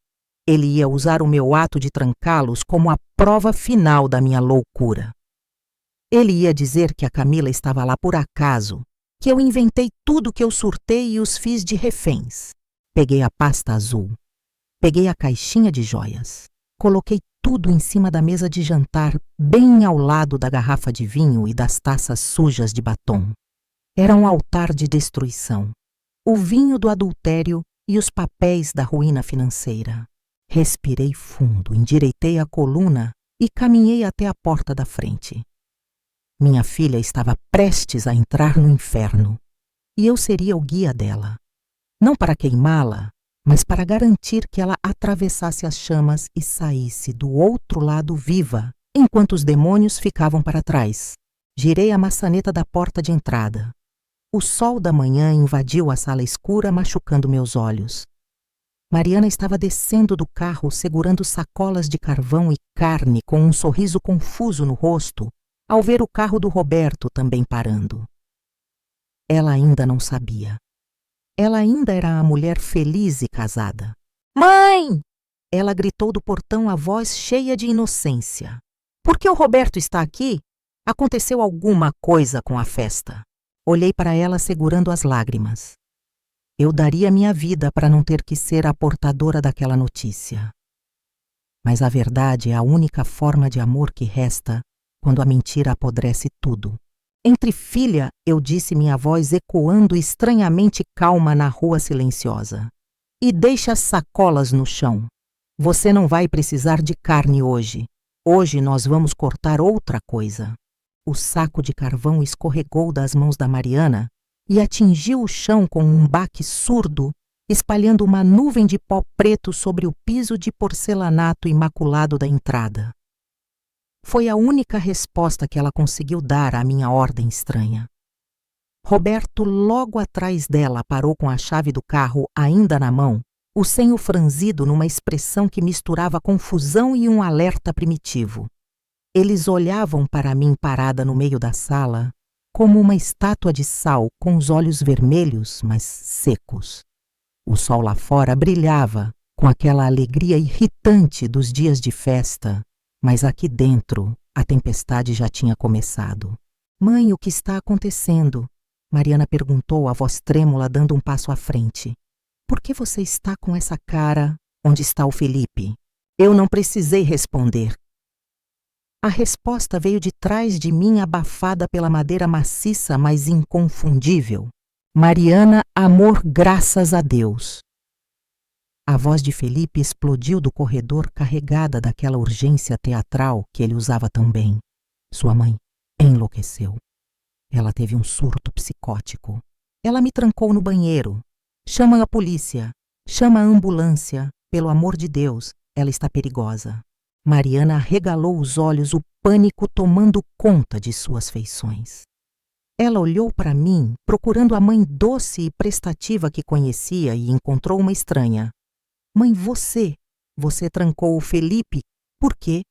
Ele ia usar o meu ato de trancá-los como a prova final da minha loucura. Ele ia dizer que a Camila estava lá por acaso, que eu inventei tudo que eu surtei e os fiz de reféns. Peguei a pasta azul, peguei a caixinha de joias, coloquei tudo em cima da mesa de jantar, bem ao lado da garrafa de vinho e das taças sujas de batom. Era um altar de destruição. O vinho do adultério e os papéis da ruína financeira. Respirei fundo, endireitei a coluna e caminhei até a porta da frente. Minha filha estava prestes a entrar no inferno, e eu seria o guia dela. Não para queimá-la, mas para garantir que ela atravessasse as chamas e saísse do outro lado viva, enquanto os demônios ficavam para trás. Girei a maçaneta da porta de entrada. O sol da manhã invadiu a sala escura, machucando meus olhos. Mariana estava descendo do carro, segurando sacolas de carvão e carne, com um sorriso confuso no rosto, ao ver o carro do Roberto também parando. Ela ainda não sabia. Ela ainda era a mulher feliz e casada. "Mãe!" Ela gritou do portão, a voz cheia de inocência. "Por que o Roberto está aqui? Aconteceu alguma coisa com a festa." Olhei para ela segurando as lágrimas. Eu daria minha vida para não ter que ser a portadora daquela notícia. Mas a verdade é a única forma de amor que resta quando a mentira apodrece tudo. Entre filha, eu disse, minha voz ecoando estranhamente calma na rua silenciosa. "E deixa as sacolas no chão. Você não vai precisar de carne hoje. Hoje nós vamos cortar outra coisa." O saco de carvão escorregou das mãos da Mariana e atingiu o chão com um baque surdo, espalhando uma nuvem de pó preto sobre o piso de porcelanato imaculado da entrada. Foi a única resposta que ela conseguiu dar à minha ordem estranha. Roberto, logo atrás dela, parou com a chave do carro ainda na mão, o senho franzido numa expressão que misturava confusão e um alerta primitivo. Eles olhavam para mim parada no meio da sala, como uma estátua de sal com os olhos vermelhos, mas secos. O sol lá fora brilhava com aquela alegria irritante dos dias de festa, mas aqui dentro a tempestade já tinha começado. "Mãe, o que está acontecendo?" Mariana perguntou, a voz trêmula, dando um passo à frente. "Por que você está com essa cara? Onde está o Felipe?" Eu não precisei responder. A resposta veio de trás de mim, abafada pela madeira maciça, mas inconfundível. "Mariana, amor, graças a Deus." A voz de Felipe explodiu do corredor, carregada daquela urgência teatral que ele usava tão bem. Sua mãe enlouqueceu. Ela teve um surto psicótico. Ela me trancou no banheiro. "Chama a polícia. Chama a ambulância. Pelo amor de Deus, ela está perigosa." Mariana arregalou os olhos, o pânico tomando conta de suas feições. Ela olhou para mim, procurando a mãe doce e prestativa que conhecia, e encontrou uma estranha. "Mãe, você trancou o Felipe? Por quê?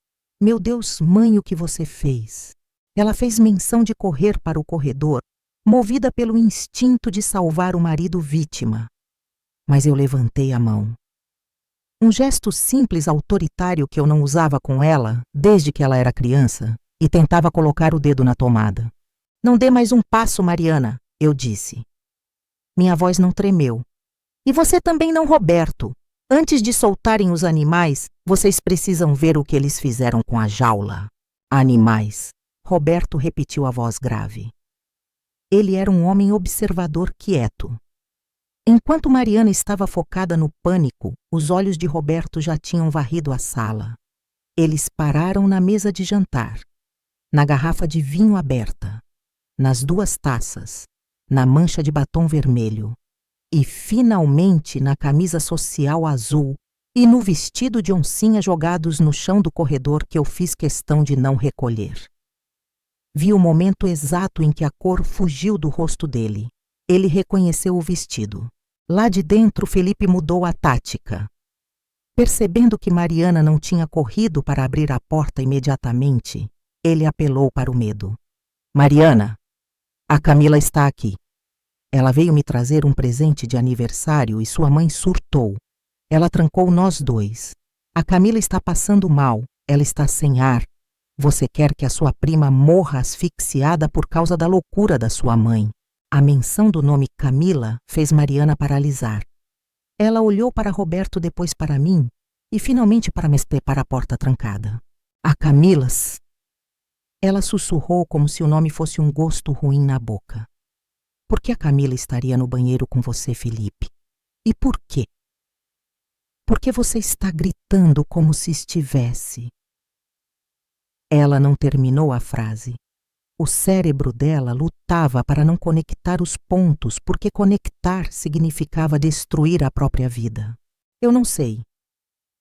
Meu Deus, mãe, o que você fez?" Ela fez menção de correr para o corredor, movida pelo instinto de salvar o marido vítima. Mas eu levantei a mão. Um gesto simples, autoritário, que eu não usava com ela desde que ela era criança, e tentava colocar o dedo na tomada. "Não dê mais um passo, Mariana," eu disse. Minha voz não tremeu. "E você também não, Roberto. Antes de soltarem os animais, vocês precisam ver o que eles fizeram com a jaula." "Animais," Roberto repetiu a voz grave. Ele era um homem observador quieto. Enquanto Mariana estava focada no pânico, os olhos de Roberto já tinham varrido a sala. Eles pararam na mesa de jantar, na garrafa de vinho aberta, nas 2 taças, na mancha de batom vermelho e, finalmente, na camisa social azul e no vestido de oncinha jogados no chão do corredor que eu fiz questão de não recolher. Vi o momento exato em que a cor fugiu do rosto dele. Ele reconheceu o vestido. Lá de dentro, Felipe mudou a tática. Percebendo que Mariana não tinha corrido para abrir a porta imediatamente, ele apelou para o medo. "Mariana, a Camila está aqui. Ela veio me trazer um presente de aniversário e sua mãe surtou. Ela trancou nós 2. A Camila está passando mal, ela está sem ar. Você quer que a sua prima morra asfixiada por causa da loucura da sua mãe. A menção do nome Camila fez Mariana paralisar. Ela olhou para Roberto, depois para mim e finalmente para Mestre, para a porta trancada. A Camilas. Ela sussurrou como se o nome fosse um gosto ruim na boca. Por que a Camila estaria no banheiro com você, Felipe? E por quê? Porque você está gritando como se estivesse. Ela não terminou a frase. O cérebro dela lutava para não conectar os pontos, porque conectar significava destruir a própria vida. Eu não sei.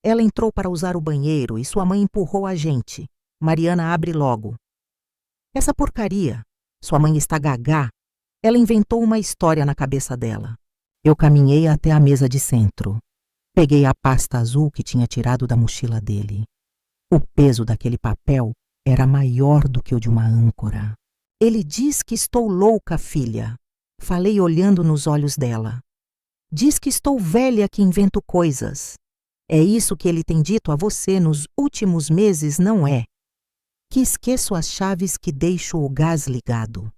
Ela entrou para usar o banheiro e sua mãe empurrou a gente. Mariana, abre logo. Essa porcaria. Sua mãe está gagá. Ela inventou uma história na cabeça dela. Eu caminhei até a mesa de centro. Peguei a pasta azul que tinha tirado da mochila dele. O peso daquele papel era maior do que o de uma âncora. Ele diz que estou louca, filha. Falei olhando nos olhos dela. Diz que estou velha, que invento coisas. É isso que ele tem dito a você nos últimos meses, não é? Que esqueço as chaves, que deixo o gás ligado.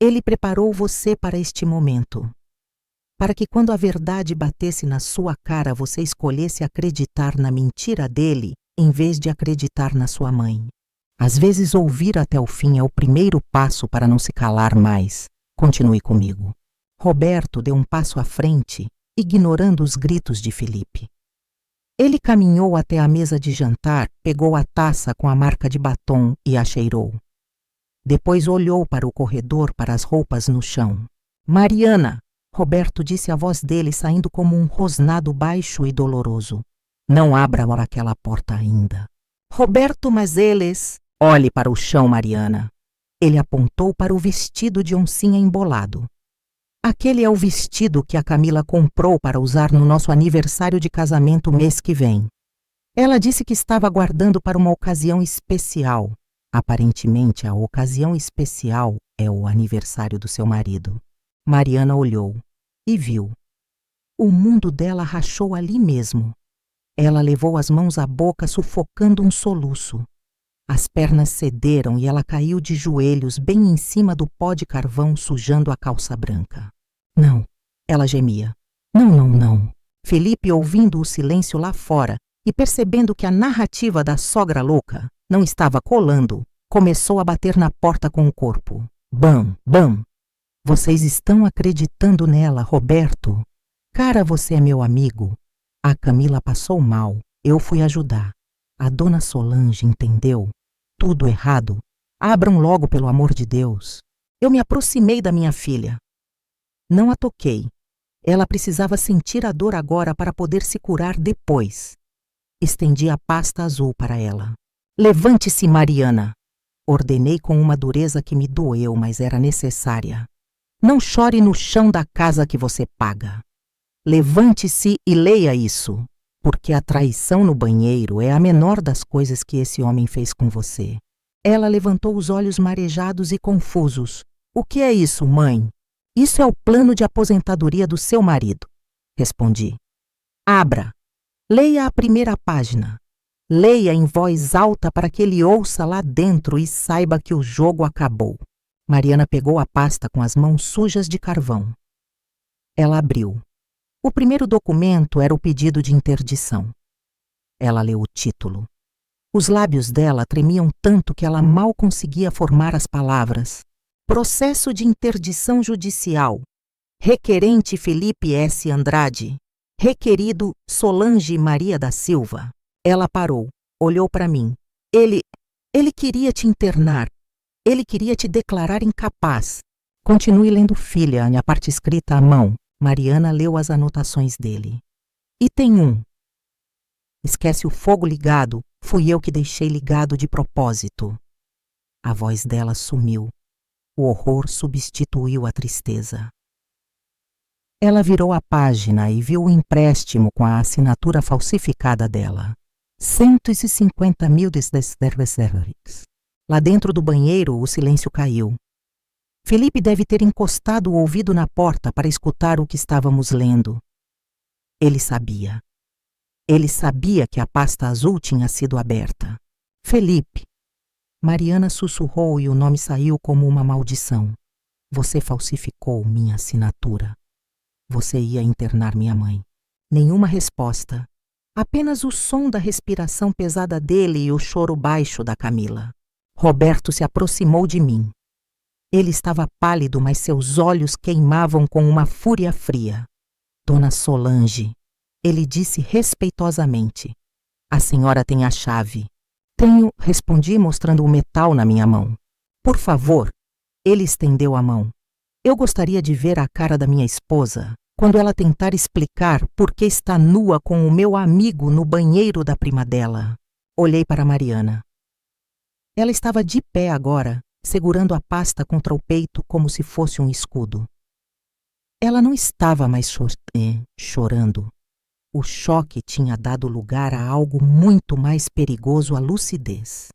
Ele preparou você para este momento. Para que quando a verdade batesse na sua cara, você escolhesse acreditar na mentira dele em vez de acreditar na sua mãe. Às vezes ouvir até o fim é o primeiro passo para não se calar mais. Continue comigo. Roberto deu um passo à frente, ignorando os gritos de Felipe. Ele caminhou até a mesa de jantar, pegou a taça com a marca de batom e a cheirou. Depois olhou para o corredor, para as roupas no chão. Mariana! Roberto disse a voz dele saindo como um rosnado baixo e doloroso. Não abra aquela porta ainda. Roberto, mas eles... Olhe para o chão, Mariana. Ele apontou para o vestido de oncinha embolado. Aquele é o vestido que a Camila comprou para usar no nosso aniversário de casamento mês que vem. Ela disse que estava guardando para uma ocasião especial. Aparentemente, a ocasião especial é o aniversário do seu marido. Mariana olhou e viu. O mundo dela rachou ali mesmo. Ela levou as mãos à boca, sufocando um soluço. As pernas cederam e ela caiu de joelhos bem em cima do pó de carvão, sujando a calça branca. Não, ela gemia. Não, não, não. Felipe, ouvindo o silêncio lá fora e percebendo que a narrativa da sogra louca não estava colando, começou a bater na porta com o corpo. Bam, bam. Vocês estão acreditando nela, Roberto? Cara, você é meu amigo. A Camila passou mal. Eu fui ajudar. A dona Solange entendeu. Tudo errado. Abram logo, pelo amor de Deus. Eu me aproximei da minha filha. Não a toquei. Ela precisava sentir a dor agora para poder se curar depois. Estendi a pasta azul para ela. Levante-se, Mariana. Ordenei com uma dureza que me doeu, mas era necessária. Não chore no chão da casa que você paga. Levante-se e leia isso, porque a traição no banheiro é a menor das coisas que esse homem fez com você. Ela levantou os olhos marejados e confusos. O que é isso, mãe? Isso é o plano de aposentadoria do seu marido. Respondi. Abra. Leia a primeira página. Leia em voz alta para que ele ouça lá dentro e saiba que o jogo acabou. Mariana pegou a pasta com as mãos sujas de carvão. Ela abriu. O primeiro documento era o pedido de interdição. Ela leu o título. Os lábios dela tremiam tanto que ela mal conseguia formar as palavras. Processo de interdição judicial. Requerente Felipe S. Andrade. Requerido Solange Maria da Silva. Ela parou, olhou para mim. Ele queria te internar. Ele queria te declarar incapaz. Continue lendo, filha, a parte escrita à mão. Mariana leu as anotações dele. Item 1. Esquece o fogo ligado. Fui eu que deixei ligado de propósito. A voz dela sumiu. O horror substituiu a tristeza. Ela virou a página e viu o empréstimo com a assinatura falsificada dela. 150 mil desdécadas. Lá dentro do banheiro, o silêncio caiu. Felipe deve ter encostado o ouvido na porta para escutar o que estávamos lendo. Ele sabia. Ele sabia que a pasta azul tinha sido aberta. Felipe, Mariana sussurrou e o nome saiu como uma maldição. Você falsificou minha assinatura. Você ia internar minha mãe. Nenhuma resposta. Apenas o som da respiração pesada dele e o choro baixo da Camila. Roberto se aproximou de mim. Ele estava pálido, mas seus olhos queimavam com uma fúria fria. Dona Solange, ele disse respeitosamente. A senhora tem a chave. Tenho, respondi mostrando o metal na minha mão. Por favor. Ele estendeu a mão. Eu gostaria de ver a cara da minha esposa quando ela tentar explicar por que está nua com o meu amigo no banheiro da prima dela. Olhei para Mariana. Ela estava de pé agora, segurando a pasta contra o peito como se fosse um escudo. Ela não estava mais chorando. O choque tinha dado lugar a algo muito mais perigoso, a lucidez.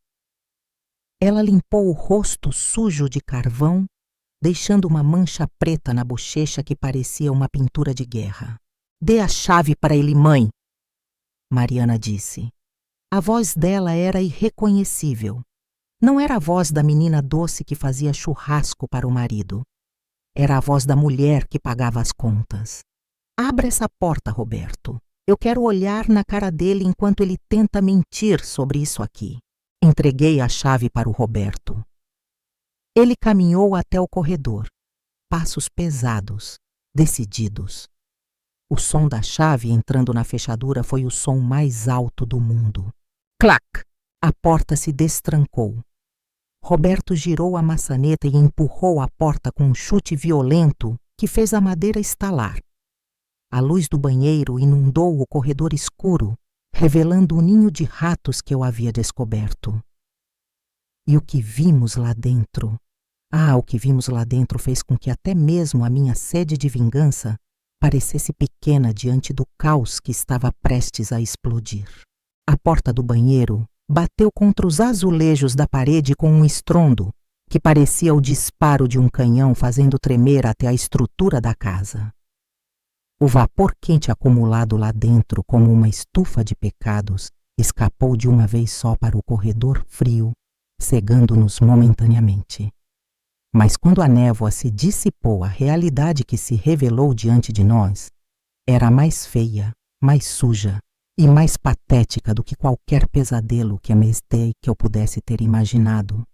Ela limpou o rosto sujo de carvão, deixando uma mancha preta na bochecha que parecia uma pintura de guerra. Dê a chave para ele, mãe, Mariana disse. A voz dela era irreconhecível. Não era a voz da menina doce que fazia churrasco para o marido. Era a voz da mulher que pagava as contas. Abra essa porta, Roberto. Eu quero olhar na cara dele enquanto ele tenta mentir sobre isso aqui. Entreguei a chave para o Roberto. Ele caminhou até o corredor. Passos pesados, decididos. O som da chave entrando na fechadura foi o som mais alto do mundo. Clac! A porta se destrancou. Roberto girou a maçaneta e empurrou a porta com um chute violento que fez a madeira estalar. A luz do banheiro inundou o corredor escuro, revelando o ninho de ratos que eu havia descoberto. E o que vimos lá dentro? O que vimos lá dentro fez com que até mesmo a minha sede de vingança parecesse pequena diante do caos que estava prestes a explodir. A porta do banheiro bateu contra os azulejos da parede com um estrondo que parecia o disparo de um canhão fazendo tremer até a estrutura da casa. O vapor quente acumulado lá dentro como uma estufa de pecados escapou de uma vez só para o corredor frio, cegando-nos momentaneamente. Mas quando a névoa se dissipou, a realidade que se revelou diante de nós era mais feia, mais suja e mais patética do que qualquer pesadelo que amestei que eu pudesse ter imaginado.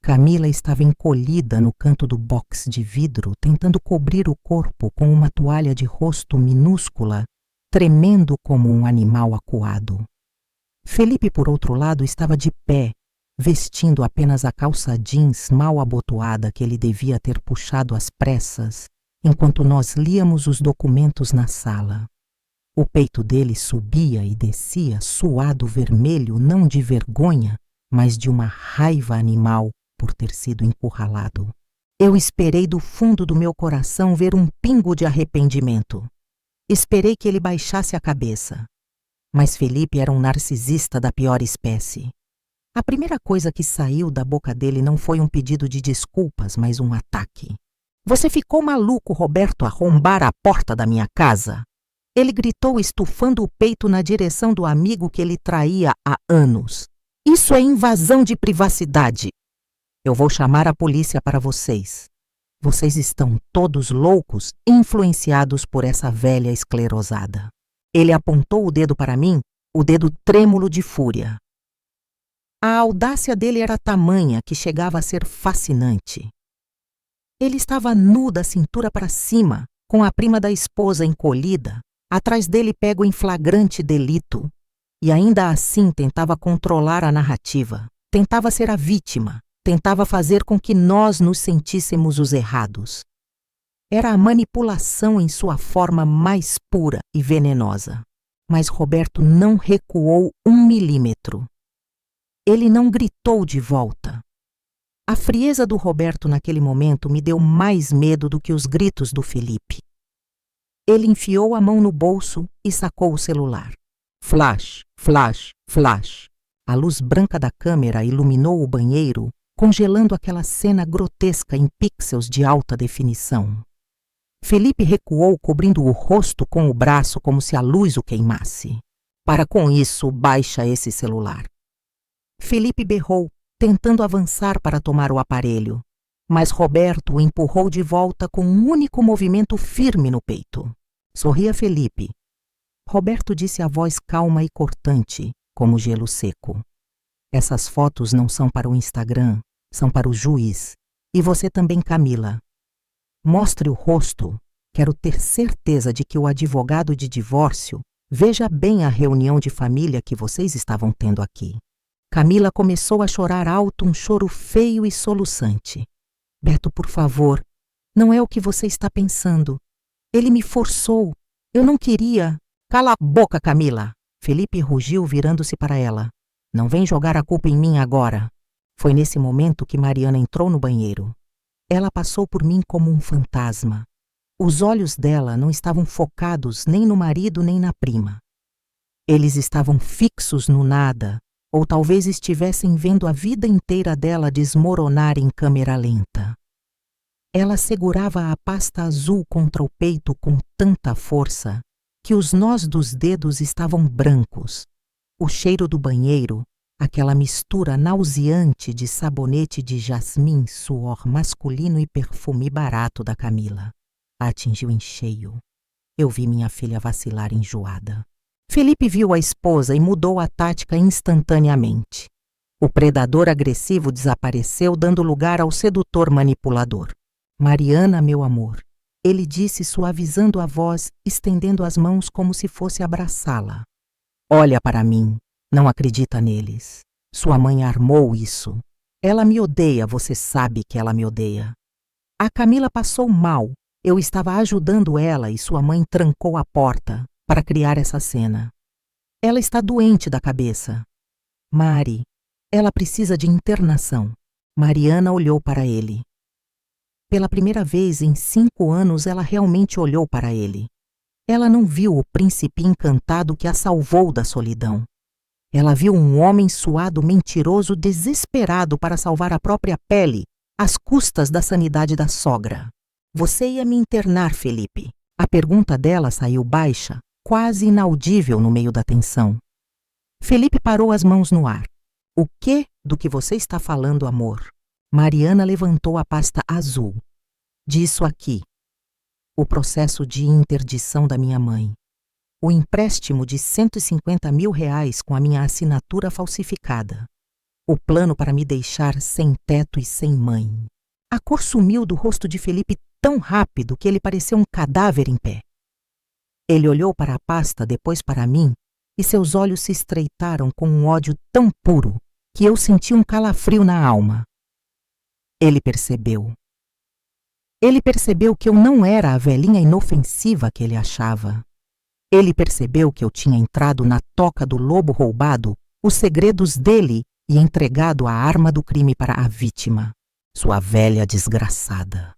Camila estava encolhida no canto do box de vidro, tentando cobrir o corpo com uma toalha de rosto minúscula, tremendo como um animal acuado. Felipe, por outro lado, estava de pé, vestindo apenas a calça jeans mal abotoada que ele devia ter puxado às pressas, enquanto nós líamos os documentos na sala. O peito dele subia e descia, suado vermelho, não de vergonha, mas de uma raiva animal por ter sido encurralado. Eu esperei do fundo do meu coração ver um pingo de arrependimento. Esperei que ele baixasse a cabeça. Mas Felipe era um narcisista da pior espécie. A primeira coisa que saiu da boca dele não foi um pedido de desculpas, mas um ataque. Você ficou maluco, Roberto, arrombar a porta da minha casa? Ele gritou, estufando o peito na direção do amigo que ele traía há anos. Isso é invasão de privacidade. Eu vou chamar a polícia para vocês. Vocês estão todos loucos, influenciados por essa velha esclerosada. Ele apontou o dedo para mim, o dedo trêmulo de fúria. A audácia dele era tamanha que chegava a ser fascinante. Ele estava nu da cintura para cima, com a prima da esposa encolhida, atrás dele pego em flagrante delito, e ainda assim tentava controlar a narrativa, tentava ser a vítima, tentava fazer com que nós nos sentíssemos os errados. Era a manipulação em sua forma mais pura e venenosa. Mas Roberto não recuou 1 milímetro. Ele não gritou de volta. A frieza do Roberto naquele momento me deu mais medo do que os gritos do Felipe. Ele enfiou a mão no bolso e sacou o celular. Flash, flash, flash. A luz branca da câmera iluminou o banheiro, congelando aquela cena grotesca em pixels de alta definição. Felipe recuou, cobrindo o rosto com o braço como se a luz o queimasse. Para com isso, baixa esse celular. Felipe berrou, tentando avançar para tomar o aparelho, mas Roberto o empurrou de volta com um único movimento firme no peito. Sorria Felipe. Roberto disse a voz calma e cortante, como gelo seco. Essas fotos não são para o Instagram, são para o juiz. E você também, Camila. Mostre o rosto. Quero ter certeza de que o advogado de divórcio veja bem a reunião de família que vocês estavam tendo aqui. Camila começou a chorar alto, um choro feio e soluçante. Beto, por favor, não é o que você está pensando. Ele me forçou. Eu não queria. Cala a boca, Camila! Felipe rugiu, virando-se para ela. Não vem jogar a culpa em mim agora. Foi nesse momento que Mariana entrou no banheiro. Ela passou por mim como um fantasma. Os olhos dela não estavam focados nem no marido nem na prima. Eles estavam fixos no nada, ou talvez estivessem vendo a vida inteira dela desmoronar em câmera lenta. Ela segurava a pasta azul contra o peito com tanta força que os nós dos dedos estavam brancos. O cheiro do banheiro, aquela mistura nauseante de sabonete de jasmim, suor masculino e perfume barato da Camila, a atingiu em cheio. Eu vi minha filha vacilar enjoada. Felipe viu a esposa e mudou a tática instantaneamente. O predador agressivo desapareceu, dando lugar ao sedutor manipulador. Mariana, meu amor, ele disse suavizando a voz, estendendo as mãos como se fosse abraçá-la. Olha para mim, não acredita neles. Sua mãe armou isso. Ela me odeia, você sabe que ela me odeia. A Camila passou mal. Eu estava ajudando ela e sua mãe trancou a porta para criar essa cena. Ela está doente da cabeça. Mari, ela precisa de internação. Mariana olhou para ele. Pela primeira vez em 5 anos, ela realmente olhou para ele. Ela não viu o príncipe encantado que a salvou da solidão. Ela viu um homem suado, mentiroso, desesperado para salvar a própria pele, às custas da sanidade da sogra. Você ia me internar, Felipe? A pergunta dela saiu baixa, quase inaudível no meio da tensão. Felipe parou as mãos no ar. O que do que você está falando, amor? Mariana levantou a pasta azul. Disso aqui. O processo de interdição da minha mãe. O empréstimo de R$150 mil com a minha assinatura falsificada. O plano para me deixar sem teto e sem mãe. A cor sumiu do rosto de Felipe tão rápido que ele pareceu um cadáver em pé. Ele olhou para a pasta, depois para mim, e seus olhos se estreitaram com um ódio tão puro que eu senti um calafrio na alma. Ele percebeu. Ele percebeu que eu não era a velhinha inofensiva que ele achava. Ele percebeu que eu tinha entrado na toca do lobo roubado os segredos dele e entregado a arma do crime para a vítima, sua velha desgraçada.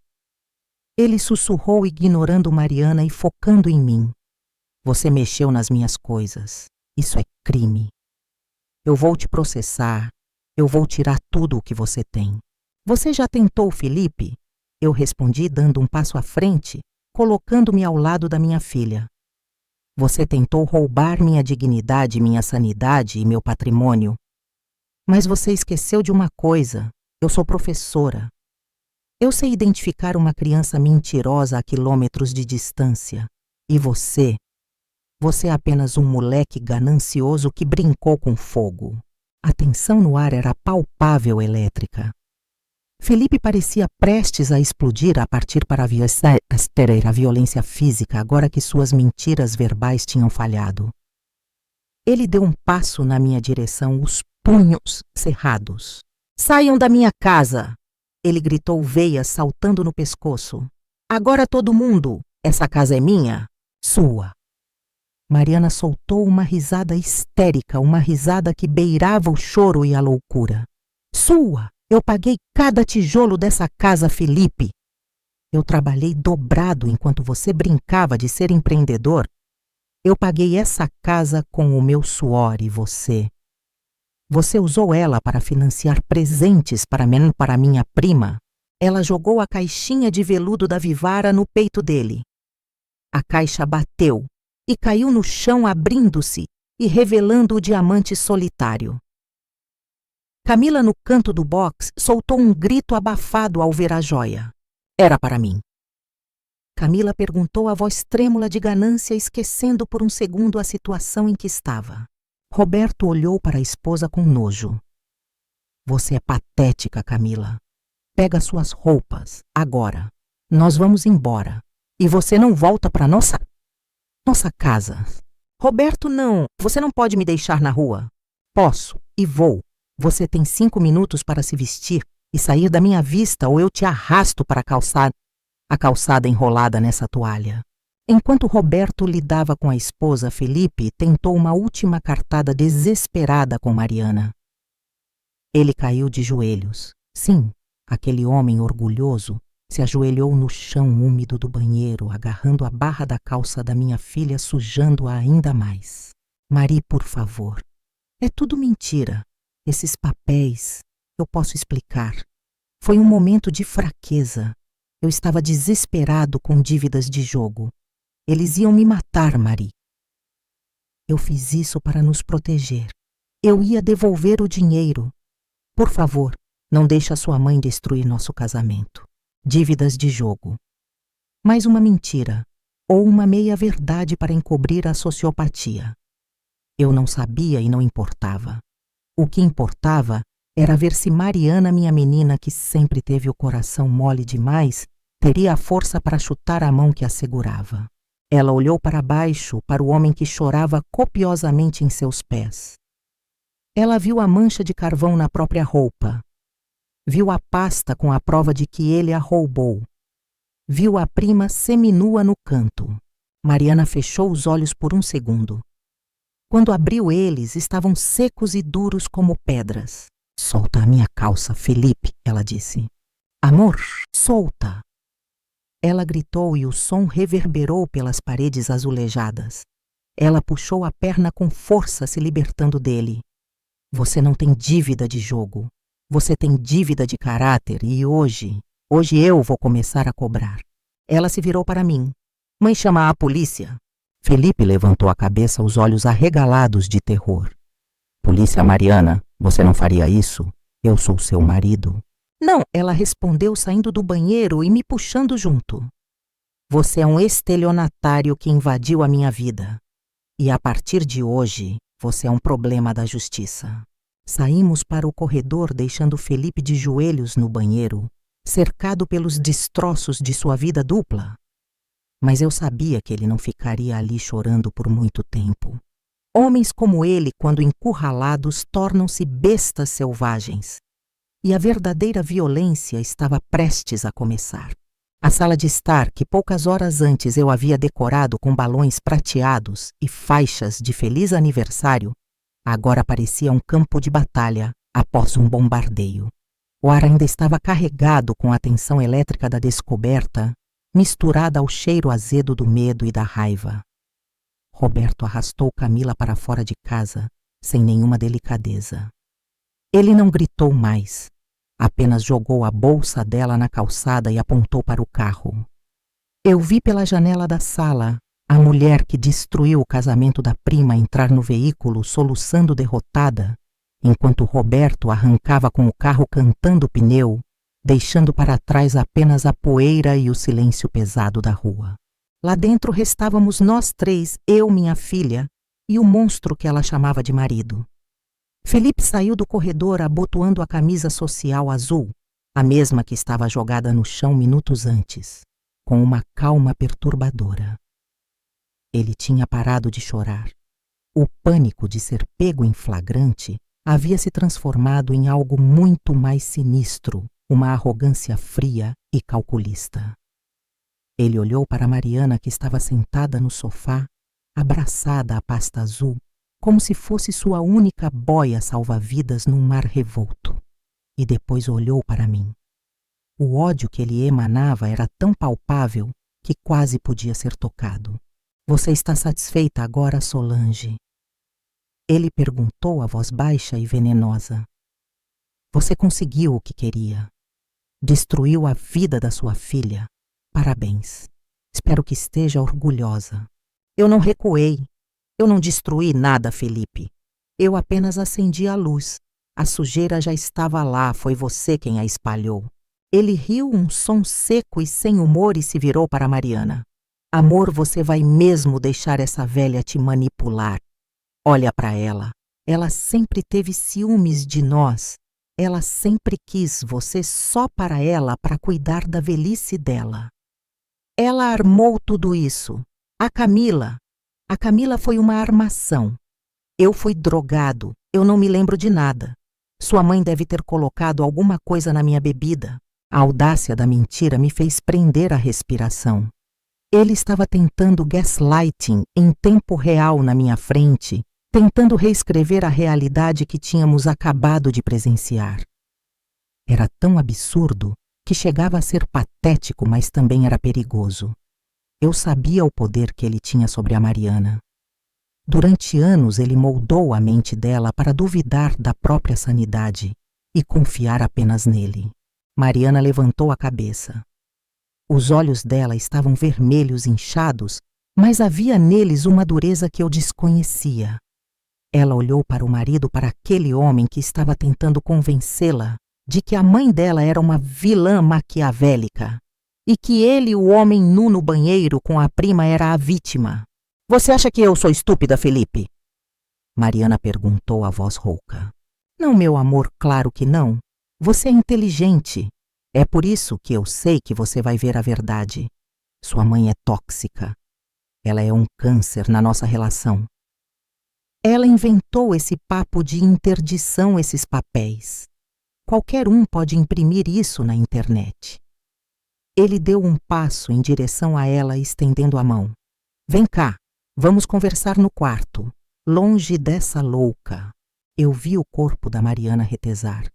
Ele sussurrou, ignorando Mariana e focando em mim. Você mexeu nas minhas coisas. Isso é crime. Eu vou te processar. Eu vou tirar tudo o que você tem. Você já tentou, Felipe? Eu respondi, dando um passo à frente, colocando-me ao lado da minha filha. Você tentou roubar minha dignidade, minha sanidade e meu patrimônio. Mas você esqueceu de uma coisa. Eu sou professora. Eu sei identificar uma criança mentirosa a quilômetros de distância. E você é apenas um moleque ganancioso que brincou com fogo. A tensão no ar era palpável, elétrica. Felipe parecia prestes a explodir a partir para a violência física, agora que suas mentiras verbais tinham falhado. Ele deu um passo na minha direção, os punhos cerrados. Saiam da minha casa! Ele gritou, veias saltando no pescoço. Agora todo mundo! Essa casa é minha? Sua! Mariana soltou uma risada histérica, uma risada que beirava o choro e a loucura. Sua! Eu paguei cada tijolo dessa casa, Felipe. Eu trabalhei dobrado enquanto você brincava de ser empreendedor. Eu paguei essa casa com o meu suor e você. Você usou ela para financiar presentes para minha prima. Ela jogou a caixinha de veludo da Vivara no peito dele. A caixa bateu e caiu no chão, abrindo-se e revelando o diamante solitário. Camila, no canto do box, soltou um grito abafado ao ver a joia. Era para mim. Camila perguntou a voz trêmula de ganância, esquecendo por um segundo a situação em que estava. Roberto olhou para a esposa com nojo. Você é patética, Camila. Pega suas roupas, agora. Nós vamos embora. E você não volta para nossa casa. Roberto, não. Você não pode me deixar na rua. Posso e vou. Você tem 5 minutos para se vestir e sair da minha vista, ou eu te arrasto para a calçada enrolada nessa toalha. Enquanto Roberto lidava com a esposa, Felipe tentou uma última cartada desesperada com Mariana. Ele caiu de joelhos. Sim, aquele homem orgulhoso se ajoelhou no chão úmido do banheiro, agarrando a barra da calça da minha filha, sujando-a ainda mais. Mari, por favor. É tudo mentira. Esses papéis, eu posso explicar. Foi um momento de fraqueza. Eu estava desesperado com dívidas de jogo. Eles iam me matar, Mari. Eu fiz isso para nos proteger. Eu ia devolver o dinheiro. Por favor, não deixe a sua mãe destruir nosso casamento. Dívidas de jogo. Mais uma mentira, ou uma meia-verdade para encobrir a sociopatia. Eu não sabia e não importava. O que importava era ver se Mariana, minha menina, que sempre teve o coração mole demais, teria a força para chutar a mão que a segurava. Ela olhou para baixo, para o homem que chorava copiosamente em seus pés. Ela viu a mancha de carvão na própria roupa. Viu a pasta com a prova de que ele a roubou. Viu a prima seminua no canto. Mariana fechou os olhos por um segundo. Quando abriu eles, estavam secos e duros como pedras. Solta a minha calça, Felipe, ela disse. Amor, solta. Ela gritou e o som reverberou pelas paredes azulejadas. Ela puxou a perna com força, se libertando dele. Você não tem dívida de jogo. Você tem dívida de caráter e hoje eu vou começar a cobrar. Ela se virou para mim. Mãe, chama a polícia. Felipe levantou a cabeça, os olhos arregalados de terror. Polícia, Mariana, você não faria isso? Eu sou seu marido. Não, ela respondeu saindo do banheiro e me puxando junto. Você é um estelionatário que invadiu a minha vida. E a partir de hoje, você é um problema da justiça. Saímos para o corredor, deixando Felipe de joelhos no banheiro, cercado pelos destroços de sua vida dupla. Mas eu sabia que ele não ficaria ali chorando por muito tempo. Homens como ele, quando encurralados, tornam-se bestas selvagens. E a verdadeira violência estava prestes a começar. A sala de estar, que poucas horas antes eu havia decorado com balões prateados e faixas de feliz aniversário, agora parecia um campo de batalha após um bombardeio. O ar ainda estava carregado com a tensão elétrica da descoberta, misturada ao cheiro azedo do medo e da raiva. Roberto arrastou Camila para fora de casa, sem nenhuma delicadeza. Ele não gritou mais, apenas jogou a bolsa dela na calçada e apontou para o carro. Eu vi pela janela da sala a mulher que destruiu o casamento da prima entrar no veículo soluçando derrotada, enquanto Roberto arrancava com o carro cantando o pneu, deixando para trás apenas a poeira e o silêncio pesado da rua. Lá dentro restávamos nós três, eu, minha filha, e o monstro que ela chamava de marido. Felipe saiu do corredor abotoando a camisa social azul, a mesma que estava jogada no chão minutos antes, com uma calma perturbadora. Ele tinha parado de chorar. O pânico de ser pego em flagrante havia se transformado em algo muito mais sinistro, uma arrogância fria e calculista. Ele olhou para Mariana, que estava sentada no sofá, abraçada à pasta azul, como se fosse sua única boia salva-vidas num mar revolto. E depois olhou para mim. O ódio que ele emanava era tão palpável que quase podia ser tocado. Você está satisfeita agora, Solange? Ele perguntou a voz baixa e venenosa. Você conseguiu o que queria. Destruiu a vida da sua filha. Parabéns. Espero que esteja orgulhosa. Eu não recuei. Eu não destruí nada, Felipe. Eu apenas acendi a luz. A sujeira já estava lá, foi você quem a espalhou. Ele riu um som seco e sem humor e se virou para Mariana. Amor, você vai mesmo deixar essa velha te manipular? Olha para ela. Ela sempre teve ciúmes de nós. Ela sempre quis você só para ela, para cuidar da velhice dela. Ela armou tudo isso. A Camila foi uma armação. Eu fui drogado, eu não me lembro de nada. Sua mãe deve ter colocado alguma coisa na minha bebida. A audácia da mentira me fez prender a respiração. Ele estava tentando gaslighting em tempo real na minha frente, tentando reescrever a realidade que tínhamos acabado de presenciar. Era tão absurdo que chegava a ser patético, mas também era perigoso. Eu sabia o poder que ele tinha sobre a Mariana. Durante anos ele moldou a mente dela para duvidar da própria sanidade e confiar apenas nele. Mariana levantou a cabeça. Os olhos dela estavam vermelhos, inchados, mas havia neles uma dureza que eu desconhecia. Ela olhou para o marido, para aquele homem que estava tentando convencê-la de que a mãe dela era uma vilã maquiavélica e que ele, o homem nu no banheiro com a prima, era a vítima. Você acha que eu sou estúpida, Felipe? Mariana perguntou a voz rouca. Não, meu amor, claro que não. Você é inteligente. É por isso que eu sei que você vai ver a verdade. Sua mãe é tóxica. Ela é um câncer na nossa relação. Ela inventou esse papo de interdição, esses papéis. Qualquer um pode imprimir isso na internet. Ele deu um passo em direção a ela, estendendo a mão. Vem cá, vamos conversar no quarto, longe dessa louca. Eu vi o corpo da Mariana retesar.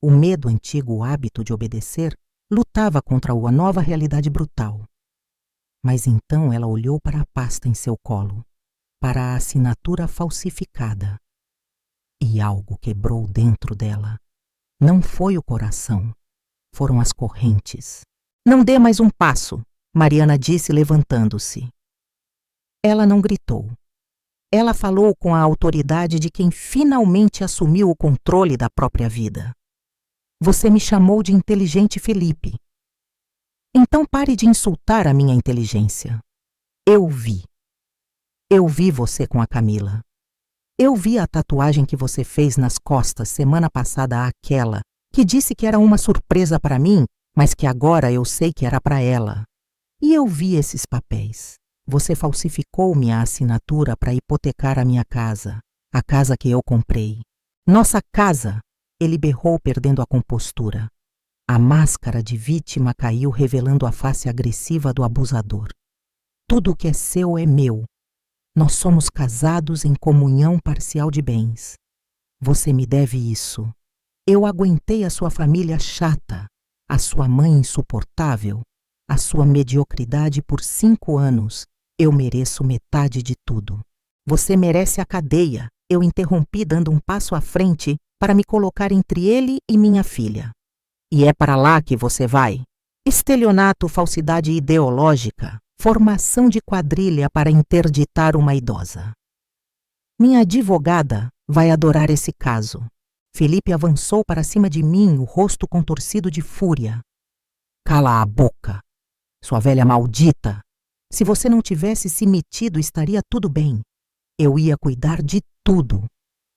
O medo antigo, o hábito de obedecer, lutava contra a nova realidade brutal. Mas então ela olhou para a pasta em seu colo, para a assinatura falsificada. E algo quebrou dentro dela. Não foi o coração, foram as correntes. Não dê mais um passo, Mariana disse, levantando-se. Ela não gritou. Ela falou com a autoridade de quem finalmente assumiu o controle da própria vida. Você me chamou de inteligente, Felipe. Então pare de insultar a minha inteligência. Eu vi. Eu vi você com a Camila. Eu vi a tatuagem que você fez nas costas semana passada àquela, que disse que era uma surpresa para mim, mas que agora eu sei que era para ela. E eu vi esses papéis. Você falsificou minha assinatura para hipotecar a minha casa, a casa que eu comprei. Nossa casa! Ele berrou, perdendo a compostura. A máscara de vítima caiu, revelando a face agressiva do abusador. Tudo o que é seu é meu. Nós somos casados em comunhão parcial de bens. Você me deve isso. Eu aguentei a sua família chata, a sua mãe insuportável, a sua mediocridade por 5 anos. Eu mereço metade de tudo. Você merece a cadeia. Eu interrompi, dando um passo à frente para me colocar entre ele e minha filha. E é para lá que você vai? Estelionato, falsidade ideológica, formação de quadrilha para interditar uma idosa. Minha advogada vai adorar esse caso. Felipe avançou para cima de mim, o rosto contorcido de fúria. Cala a boca, sua velha maldita. Se você não tivesse se metido, estaria tudo bem. Eu ia cuidar de tudo.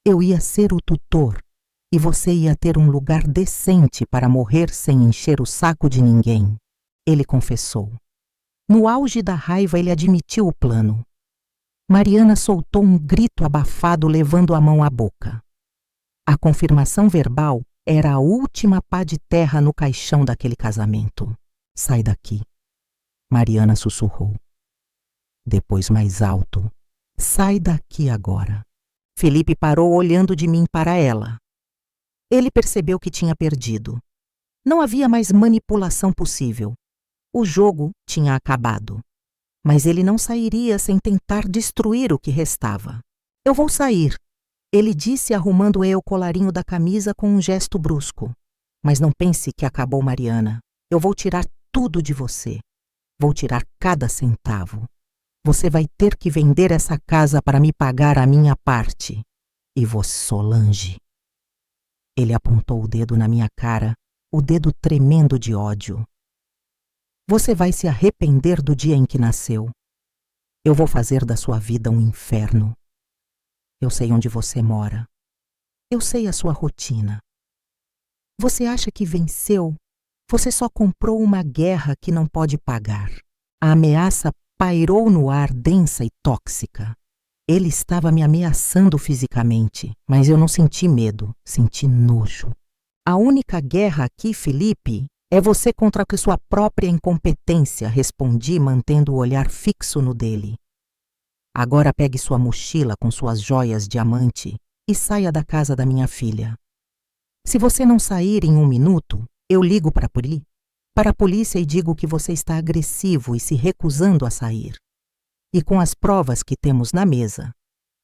Eu ia ser o tutor. E você ia ter um lugar decente para morrer sem encher o saco de ninguém. Ele confessou. No auge da raiva, ele admitiu o plano. Mariana soltou um grito abafado, levando a mão à boca. A confirmação verbal era a última pá de terra no caixão daquele casamento. Sai daqui. Mariana sussurrou. Depois mais alto. Sai daqui agora. Felipe parou, olhando de mim para ela. Ele percebeu que tinha perdido. Não havia mais manipulação possível. O jogo tinha acabado. Mas ele não sairia sem tentar destruir o que restava. Eu vou sair, ele disse, arrumando o colarinho da camisa com um gesto brusco. Mas não pense que acabou, Mariana. Eu vou tirar tudo de você. Vou tirar cada centavo. Você vai ter que vender essa casa para me pagar a minha parte. E você, Solange. Ele apontou o dedo na minha cara, o dedo tremendo de ódio. Você vai se arrepender do dia em que nasceu. Eu vou fazer da sua vida um inferno. Eu sei onde você mora. Eu sei a sua rotina. Você acha que venceu? Você só comprou uma guerra que não pode pagar. A ameaça pairou no ar densa e tóxica. Ele estava me ameaçando fisicamente, mas eu não senti medo, senti nojo. A única guerra aqui, Felipe, é você contra a sua própria incompetência, respondi, mantendo o olhar fixo no dele. Agora pegue sua mochila com suas joias diamante e saia da casa da minha filha. Se você não sair em 1 minuto, eu ligo para a polícia e digo que você está agressivo e se recusando a sair. E com as provas que temos na mesa,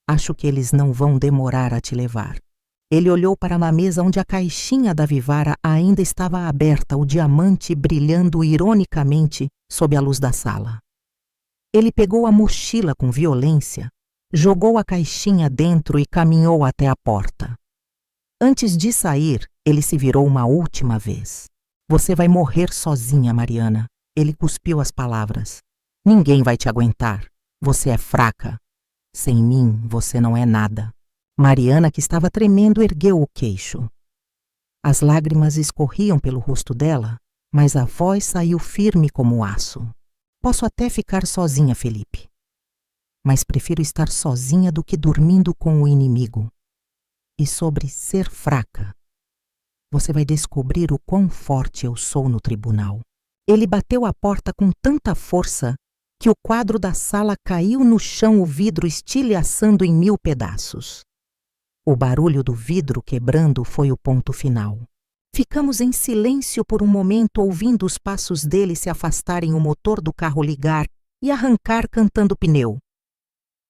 acho que eles não vão demorar a te levar. Ele olhou para uma mesa onde a caixinha da Vivara ainda estava aberta, o diamante brilhando ironicamente sob a luz da sala. Ele pegou a mochila com violência, jogou a caixinha dentro e caminhou até a porta. Antes de sair, ele se virou uma última vez. Você vai morrer sozinha, Mariana. Ele cuspiu as palavras. Ninguém vai te aguentar. Você é fraca. Sem mim, você não é nada. Mariana, que estava tremendo, ergueu o queixo. As lágrimas escorriam pelo rosto dela, mas a voz saiu firme como aço. Posso até ficar sozinha, Felipe. Mas prefiro estar sozinha do que dormindo com o inimigo. E sobre ser fraca, você vai descobrir o quão forte eu sou no tribunal. Ele bateu a porta com tanta força que o quadro da sala caiu no chão, o vidro estilhaçando em 1000 pedaços. O barulho do vidro quebrando foi o ponto final. Ficamos em silêncio por um momento, ouvindo os passos dele se afastarem, o motor do carro ligar e arrancar cantando pneu.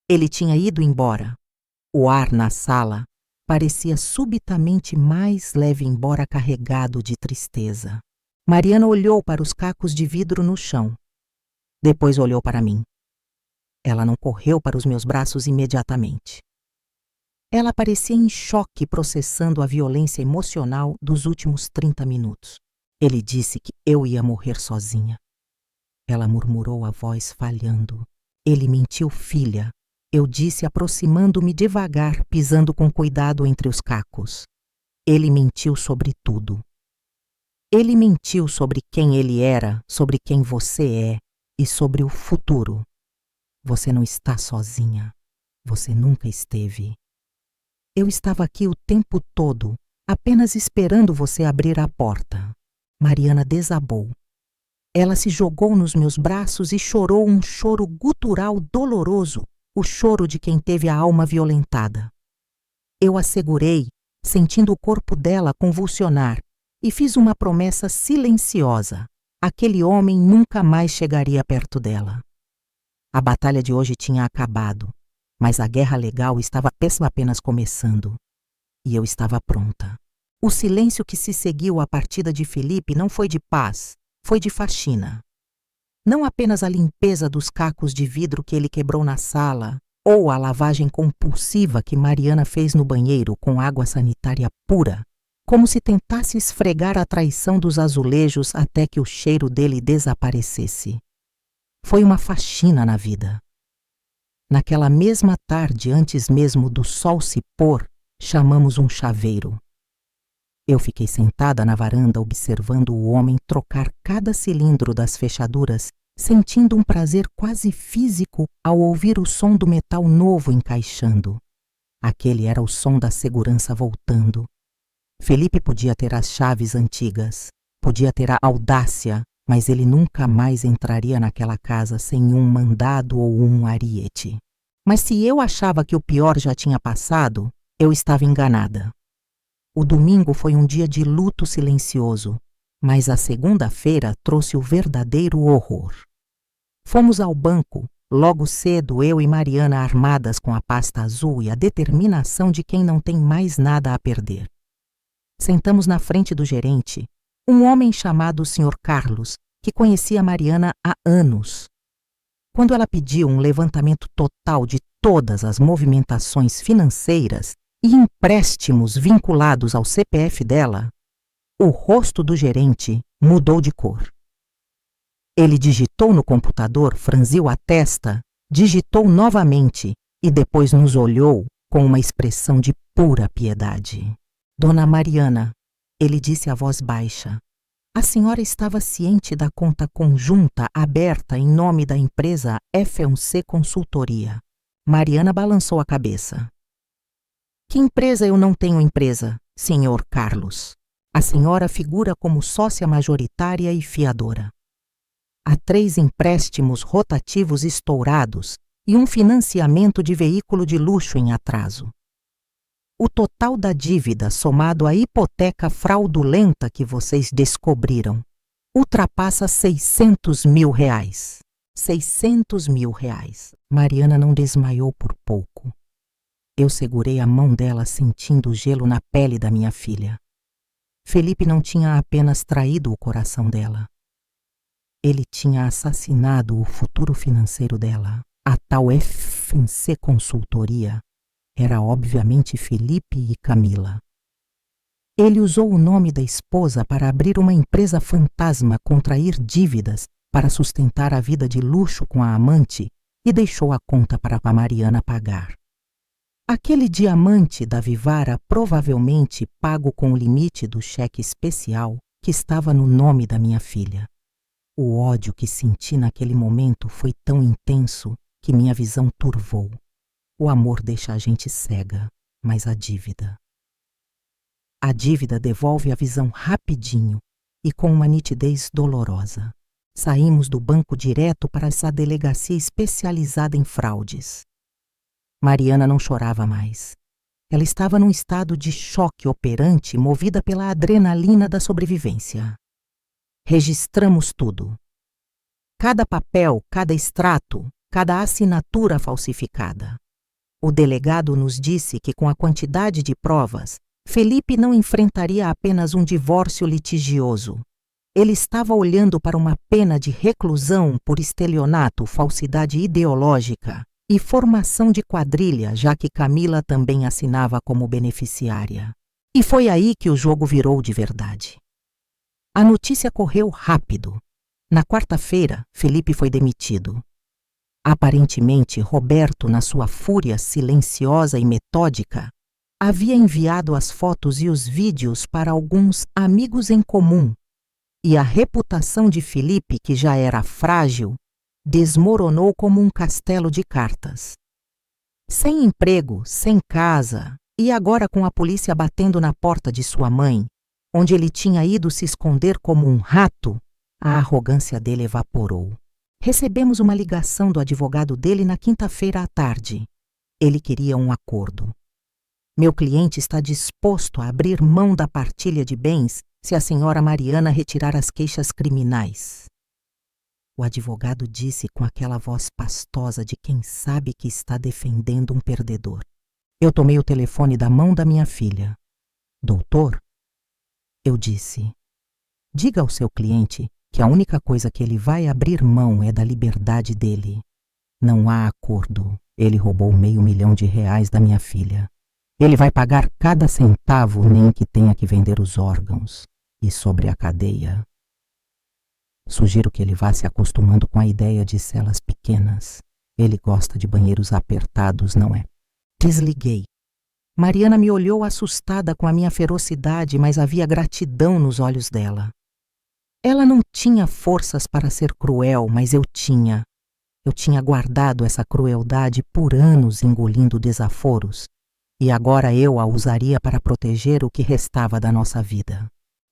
Ele tinha ido embora. O ar na sala parecia subitamente mais leve, embora carregado de tristeza. Mariana olhou para os cacos de vidro no chão. Depois olhou para mim. Ela não correu para os meus braços imediatamente. Ela parecia em choque, processando a violência emocional dos últimos 30 minutos. Ele disse que eu ia morrer sozinha. Ela murmurou, a voz falhando. Ele mentiu, filha. Eu disse, aproximando-me devagar, pisando com cuidado entre os cacos. Ele mentiu sobre tudo. Ele mentiu sobre quem ele era, sobre quem você é e sobre o futuro. Você não está sozinha. Você nunca esteve. Eu estava aqui o tempo todo, apenas esperando você abrir a porta. Mariana desabou. Ela se jogou nos meus braços e chorou um choro gutural doloroso, o choro de quem teve a alma violentada. Eu a segurei, sentindo o corpo dela convulsionar, e fiz uma promessa silenciosa. Aquele homem nunca mais chegaria perto dela. A batalha de hoje tinha acabado, mas a guerra legal estava apenas começando. E eu estava pronta. O silêncio que se seguiu à partida de Felipe não foi de paz, foi de faxina. Não apenas a limpeza dos cacos de vidro que ele quebrou na sala, ou a lavagem compulsiva que Mariana fez no banheiro com água sanitária pura, como se tentasse esfregar a traição dos azulejos até que o cheiro dele desaparecesse. Foi uma faxina na vida. Naquela mesma tarde, antes mesmo do sol se pôr, chamamos um chaveiro. Eu fiquei sentada na varanda observando o homem trocar cada cilindro das fechaduras, sentindo um prazer quase físico ao ouvir o som do metal novo encaixando. Aquele era o som da segurança voltando. Felipe podia ter as chaves antigas, podia ter a audácia, mas ele nunca mais entraria naquela casa sem um mandado ou um ariete. Mas se eu achava que o pior já tinha passado, eu estava enganada. O domingo foi um dia de luto silencioso, mas a segunda-feira trouxe o verdadeiro horror. Fomos ao banco, logo cedo, eu e Mariana armadas com a pasta azul e a determinação de quem não tem mais nada a perder. Sentamos na frente do gerente, um homem chamado Sr. Carlos, que conhecia Mariana há anos. Quando ela pediu um levantamento total de todas as movimentações financeiras e empréstimos vinculados ao CPF dela, o rosto do gerente mudou de cor. Ele digitou no computador, franziu a testa, digitou novamente e depois nos olhou com uma expressão de pura piedade. Dona Mariana, ele disse a voz baixa, a senhora estava ciente da conta conjunta aberta em nome da empresa F1C Consultoria. Mariana balançou a cabeça. Que empresa? Eu não tenho empresa, senhor Carlos. A senhora figura como sócia majoritária e fiadora. Há 3 empréstimos rotativos estourados e um financiamento de veículo de luxo em atraso. O total da dívida, somado à hipoteca fraudulenta que vocês descobriram, ultrapassa R$600 mil. R$600 mil. Mariana não desmaiou por pouco. Eu segurei a mão dela, sentindo o gelo na pele da minha filha. Felipe não tinha apenas traído o coração dela. Ele tinha assassinado o futuro financeiro dela. A tal F1C Consultoria era obviamente Felipe e Camila. Ele usou o nome da esposa para abrir uma empresa fantasma, contrair dívidas para sustentar a vida de luxo com a amante e deixou a conta para a Mariana pagar. Aquele diamante da Vivara provavelmente pago com o limite do cheque especial que estava no nome da minha filha. O ódio que senti naquele momento foi tão intenso que minha visão turvou. O amor deixa a gente cega, mas a dívida devolve a visão rapidinho e com uma nitidez dolorosa. Saímos do banco direto para essa delegacia especializada em fraudes. Mariana não chorava mais. Ela estava num estado de choque operante, movida pela adrenalina da sobrevivência. Registramos tudo. Cada papel, cada extrato, cada assinatura falsificada. O delegado nos disse que, com a quantidade de provas, Felipe não enfrentaria apenas um divórcio litigioso. Ele estava olhando para uma pena de reclusão por estelionato, falsidade ideológica e formação de quadrilha, já que Camila também assinava como beneficiária. E foi aí que o jogo virou de verdade. A notícia correu rápido. Na quarta-feira, Felipe foi demitido. Aparentemente, Roberto, na sua fúria silenciosa e metódica, havia enviado as fotos e os vídeos para alguns amigos em comum, e a reputação de Felipe, que já era frágil, desmoronou como um castelo de cartas. Sem emprego, sem casa, e agora com a polícia batendo na porta de sua mãe, onde ele tinha ido se esconder como um rato, a arrogância dele evaporou. Recebemos uma ligação do advogado dele na quinta-feira à tarde. Ele queria um acordo. Meu cliente está disposto a abrir mão da partilha de bens se a senhora Mariana retirar as queixas criminais. O advogado disse com aquela voz pastosa de quem sabe que está defendendo um perdedor. Eu tomei o telefone da mão da minha filha. Doutor? Eu disse, diga ao seu cliente que a única coisa que ele vai abrir mão é da liberdade dele. Não há acordo. Ele roubou R$500 mil da minha filha. Ele vai pagar cada centavo, nem que tenha que vender os órgãos. E sobre a cadeia, sugiro que ele vá se acostumando com a ideia de celas pequenas. Ele gosta de banheiros apertados, não é? Desliguei. Mariana me olhou assustada com a minha ferocidade, mas havia gratidão nos olhos dela. Ela não tinha forças para ser cruel, mas eu tinha. Eu tinha guardado essa crueldade por anos engolindo desaforos, e agora eu a usaria para proteger o que restava da nossa vida.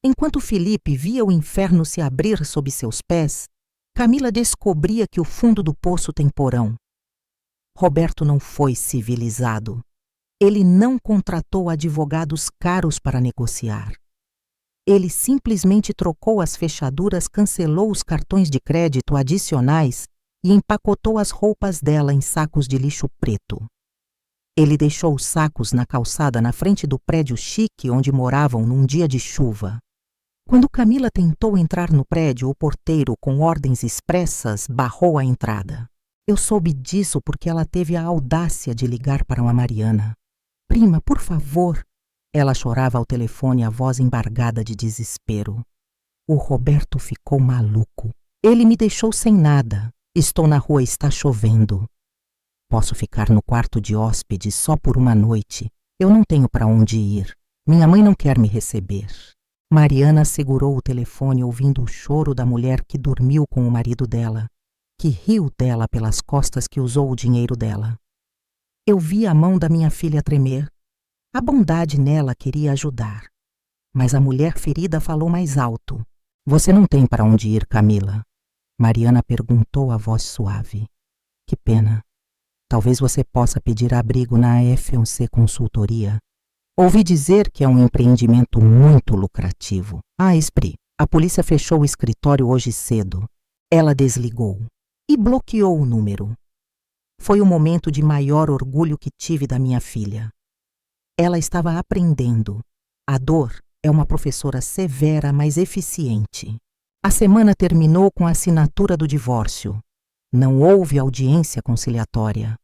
Enquanto Felipe via o inferno se abrir sob seus pés, Camila descobria que o fundo do poço tem porão. Roberto não foi civilizado. Ele não contratou advogados caros para negociar. Ele simplesmente trocou as fechaduras, cancelou os cartões de crédito adicionais e empacotou as roupas dela em sacos de lixo preto. Ele deixou os sacos na calçada na frente do prédio chique onde moravam num dia de chuva. Quando Camila tentou entrar no prédio, o porteiro, com ordens expressas, barrou a entrada. Eu soube disso porque ela teve a audácia de ligar para uma Mariana. prima, por favor. Ela chorava ao telefone, a voz embargada de desespero. O Roberto ficou maluco. Ele me deixou sem nada. Estou na rua, está chovendo. Posso ficar no quarto de hóspedes só por uma noite. Eu não tenho para onde ir. Minha mãe não quer me receber. Mariana segurou o telefone ouvindo o choro da mulher que dormiu com o marido dela, que riu dela pelas costas, que usou o dinheiro dela. Eu vi a mão da minha filha tremer. A bondade nela queria ajudar. Mas a mulher ferida falou mais alto. Você não tem para onde ir, Camila? Mariana perguntou a voz suave. Que pena. Talvez você possa pedir abrigo na F11 Consultoria. Ouvi dizer que é um empreendimento muito lucrativo. Ah, Esprit, a polícia fechou o escritório hoje cedo. Ela desligou e bloqueou o número. Foi o momento de maior orgulho que tive da minha filha. Ela estava aprendendo. A dor é uma professora severa, mas eficiente. A semana terminou com a assinatura do divórcio. Não houve audiência conciliatória.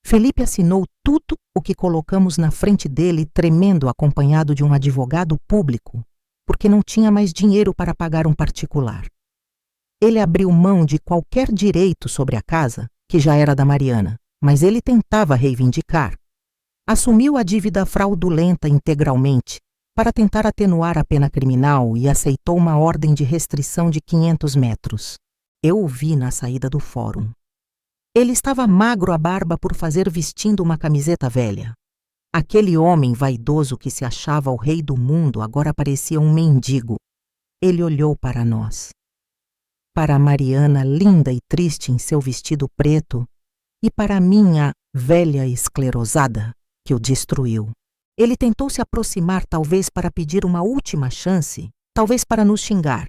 Felipe assinou tudo o que colocamos na frente dele, tremendo, acompanhado de um advogado público, porque não tinha mais dinheiro para pagar um particular. Ele abriu mão de qualquer direito sobre a casa, que já era da Mariana, mas ele tentava reivindicar. Assumiu a dívida fraudulenta integralmente para tentar atenuar a pena criminal e aceitou uma ordem de restrição de 500 metros. Eu o vi na saída do fórum. Ele estava magro à barba por fazer vestindo uma camiseta velha. Aquele homem vaidoso que se achava o rei do mundo agora parecia um mendigo. Ele olhou para nós. Para a Mariana, linda e triste em seu vestido preto, e para a minha velha esclerosada, que o destruiu. Ele tentou se aproximar, talvez para pedir uma última chance, talvez para nos xingar.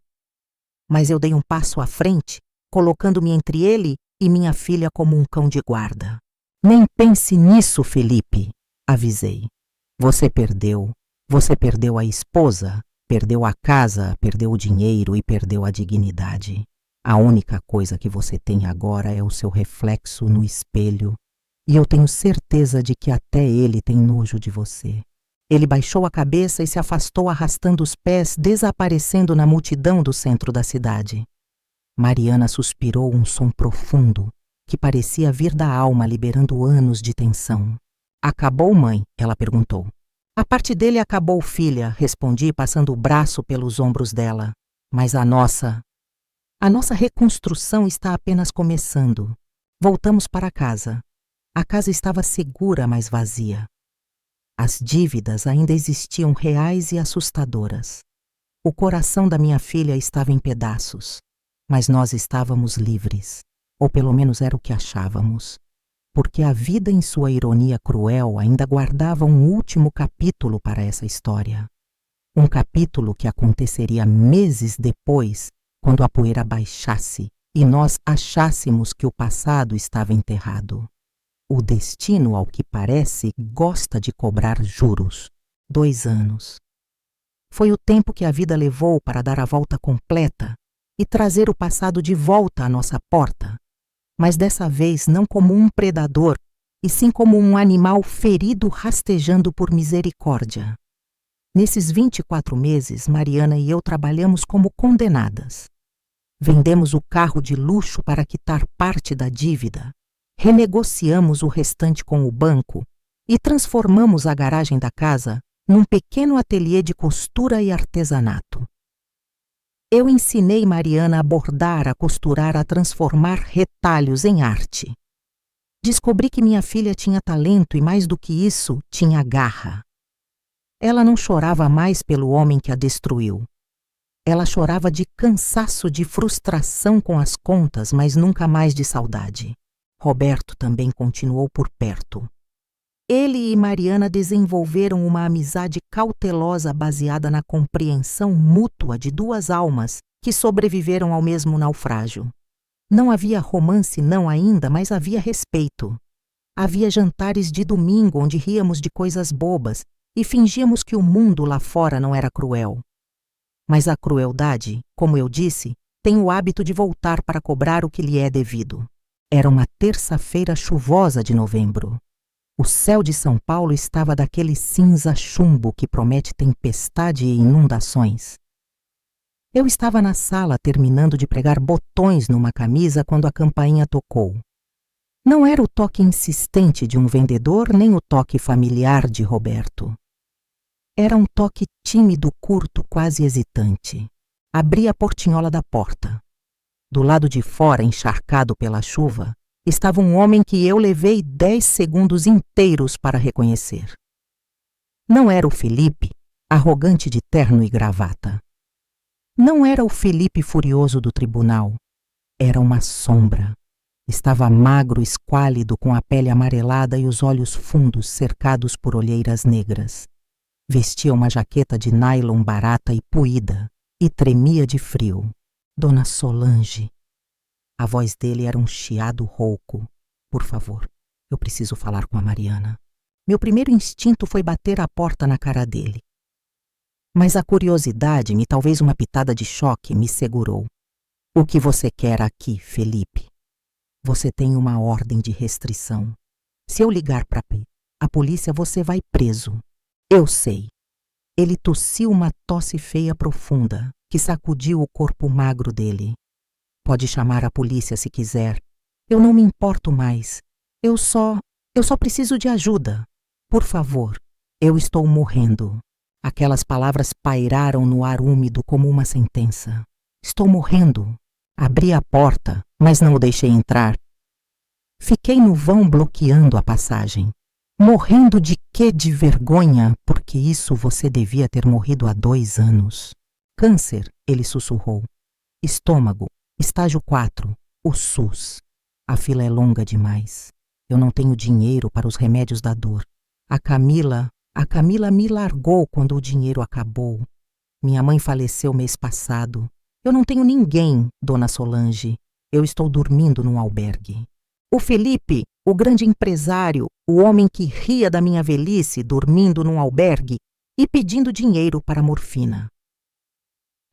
Mas eu dei um passo à frente, colocando-me entre ele e minha filha como um cão de guarda. Nem pense nisso, Felipe, avisei. Você perdeu a esposa, perdeu a casa, perdeu o dinheiro e perdeu a dignidade. A única coisa que você tem agora é o seu reflexo no espelho, e eu tenho certeza de que até ele tem nojo de você. Ele baixou a cabeça e se afastou arrastando os pés, desaparecendo na multidão do centro da cidade. Mariana suspirou um som profundo, que parecia vir da alma, liberando anos de tensão. Acabou, mãe? Ela perguntou. A parte dele acabou, filha, respondi, passando o braço pelos ombros dela. Mas a nossa reconstrução está apenas começando. Voltamos para casa. A casa estava segura, mas vazia. As dívidas ainda existiam, reais e assustadoras. O coração da minha filha estava em pedaços. Mas nós estávamos livres, ou pelo menos era o que achávamos, porque a vida em sua ironia cruel ainda guardava um último capítulo para essa história. Um capítulo que aconteceria meses depois, quando a poeira baixasse e nós achássemos que o passado estava enterrado. O destino, ao que parece, gosta de cobrar juros. 2 anos. Foi o tempo que a vida levou para dar a volta completa e trazer o passado de volta à nossa porta, mas dessa vez não como um predador, e sim como um animal ferido rastejando por misericórdia. Nesses 24 meses, Mariana e eu trabalhamos como condenadas. Vendemos o carro de luxo para quitar parte da dívida, renegociamos o restante com o banco e transformamos a garagem da casa num pequeno ateliê de costura e artesanato. Eu ensinei Mariana a bordar, a costurar, a transformar retalhos em arte. Descobri que minha filha tinha talento e, mais do que isso, tinha garra. Ela não chorava mais pelo homem que a destruiu. Ela chorava de cansaço, de frustração com as contas, mas nunca mais de saudade. Roberto também continuou por perto. Ele e Mariana desenvolveram uma amizade cautelosa baseada na compreensão mútua de 2 almas que sobreviveram ao mesmo naufrágio. Não havia romance não ainda, mas havia respeito. Havia jantares de domingo onde ríamos de coisas bobas e fingíamos que o mundo lá fora não era cruel. Mas a crueldade, como eu disse, tem o hábito de voltar para cobrar o que lhe é devido. Era uma terça-feira chuvosa de novembro. O céu de São Paulo estava daquele cinza chumbo que promete tempestade e inundações. Eu estava na sala terminando de pregar botões numa camisa quando a campainha tocou. Não era o toque insistente de um vendedor nem o toque familiar de Roberto. Era um toque tímido, curto, quase hesitante. Abri a portinhola da porta. Do lado de fora, encharcado pela chuva, estava um homem que eu levei 10 segundos inteiros para reconhecer. Não era o Felipe, arrogante de terno e gravata. Não era o Felipe furioso do tribunal. Era uma sombra. Estava magro, esquálido, com a pele amarelada e os olhos fundos cercados por olheiras negras. Vestia uma jaqueta de nylon barata e puída e tremia de frio. Dona Solange. A voz dele era um chiado rouco. Por favor, eu preciso falar com a Mariana. Meu primeiro instinto foi bater a porta na cara dele. Mas a curiosidade e talvez uma pitada de choque me segurou. O que você quer aqui, Felipe? Você tem uma ordem de restrição. Se eu ligar para a polícia, você vai preso. Eu sei. Ele tossiu uma tosse feia profunda, que sacudiu o corpo magro dele. Pode chamar a polícia se quiser. Eu não me importo mais. Eu só preciso de ajuda. Por favor, eu estou morrendo. Aquelas palavras pairaram no ar úmido como uma sentença. Estou morrendo. Abri a porta, mas não o deixei entrar. Fiquei no vão bloqueando a passagem. Morrendo de quê? De vergonha, porque isso você devia ter morrido há 2 anos. Câncer, ele sussurrou. Estômago, estágio 4, o SUS. A fila é longa demais. Eu não tenho dinheiro para os remédios da dor. A Camila me largou quando o dinheiro acabou. Minha mãe faleceu mês passado. Eu não tenho ninguém, Dona Solange. Eu estou dormindo num albergue. O Felipe, o grande empresário, o homem que ria da minha velhice, dormindo num albergue e pedindo dinheiro para morfina.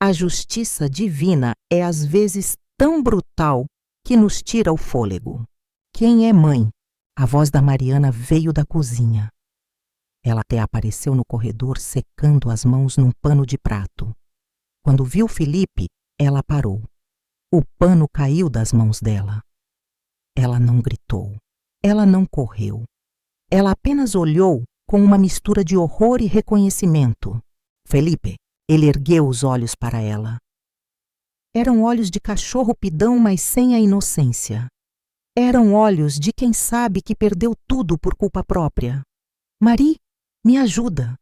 A justiça divina é às vezes tão brutal que nos tira o fôlego. Quem é mãe? A voz da Mariana veio da cozinha. Ela até apareceu no corredor secando as mãos num pano de prato. Quando viu Felipe, ela parou. O pano caiu das mãos dela. Ela não gritou. Ela não correu. Ela apenas olhou com uma mistura de horror e reconhecimento. Felipe, ele ergueu os olhos para ela. Eram olhos de cachorro pidão, mas sem a inocência. Eram olhos de quem sabe que perdeu tudo por culpa própria. Marie, me ajuda.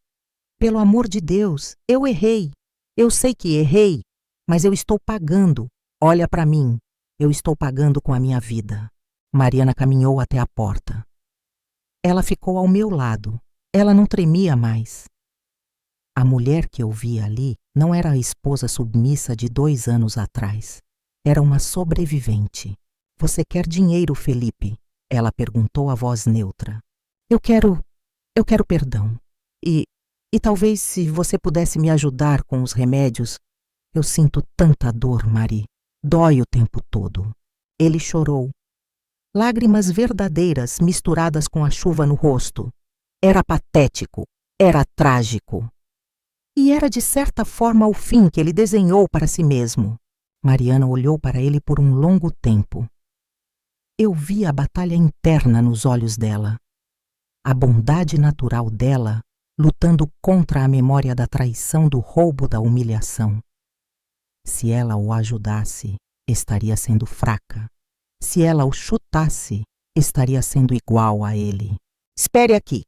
Pelo amor de Deus, eu errei. Eu sei que errei, mas eu estou pagando. Olha para mim, eu estou pagando com a minha vida. Mariana caminhou até a porta. Ela ficou ao meu lado. Ela não tremia mais. A mulher que eu via ali não era a esposa submissa de 2 anos atrás. Era uma sobrevivente. Você quer dinheiro, Felipe? Ela perguntou a voz neutra. Eu quero perdão. E talvez se você pudesse me ajudar com os remédios. Eu sinto tanta dor, Marie. Dói o tempo todo. Ele chorou. Lágrimas verdadeiras misturadas com a chuva no rosto. Era patético. Era trágico. E era de certa forma o fim que ele desenhou para si mesmo. Mariana olhou para ele por um longo tempo. Eu vi a batalha interna nos olhos dela. A bondade natural dela lutando contra a memória da traição, do roubo, da humilhação. Se ela o ajudasse, estaria sendo fraca. Se ela o chutasse, estaria sendo igual a ele. Espere aqui,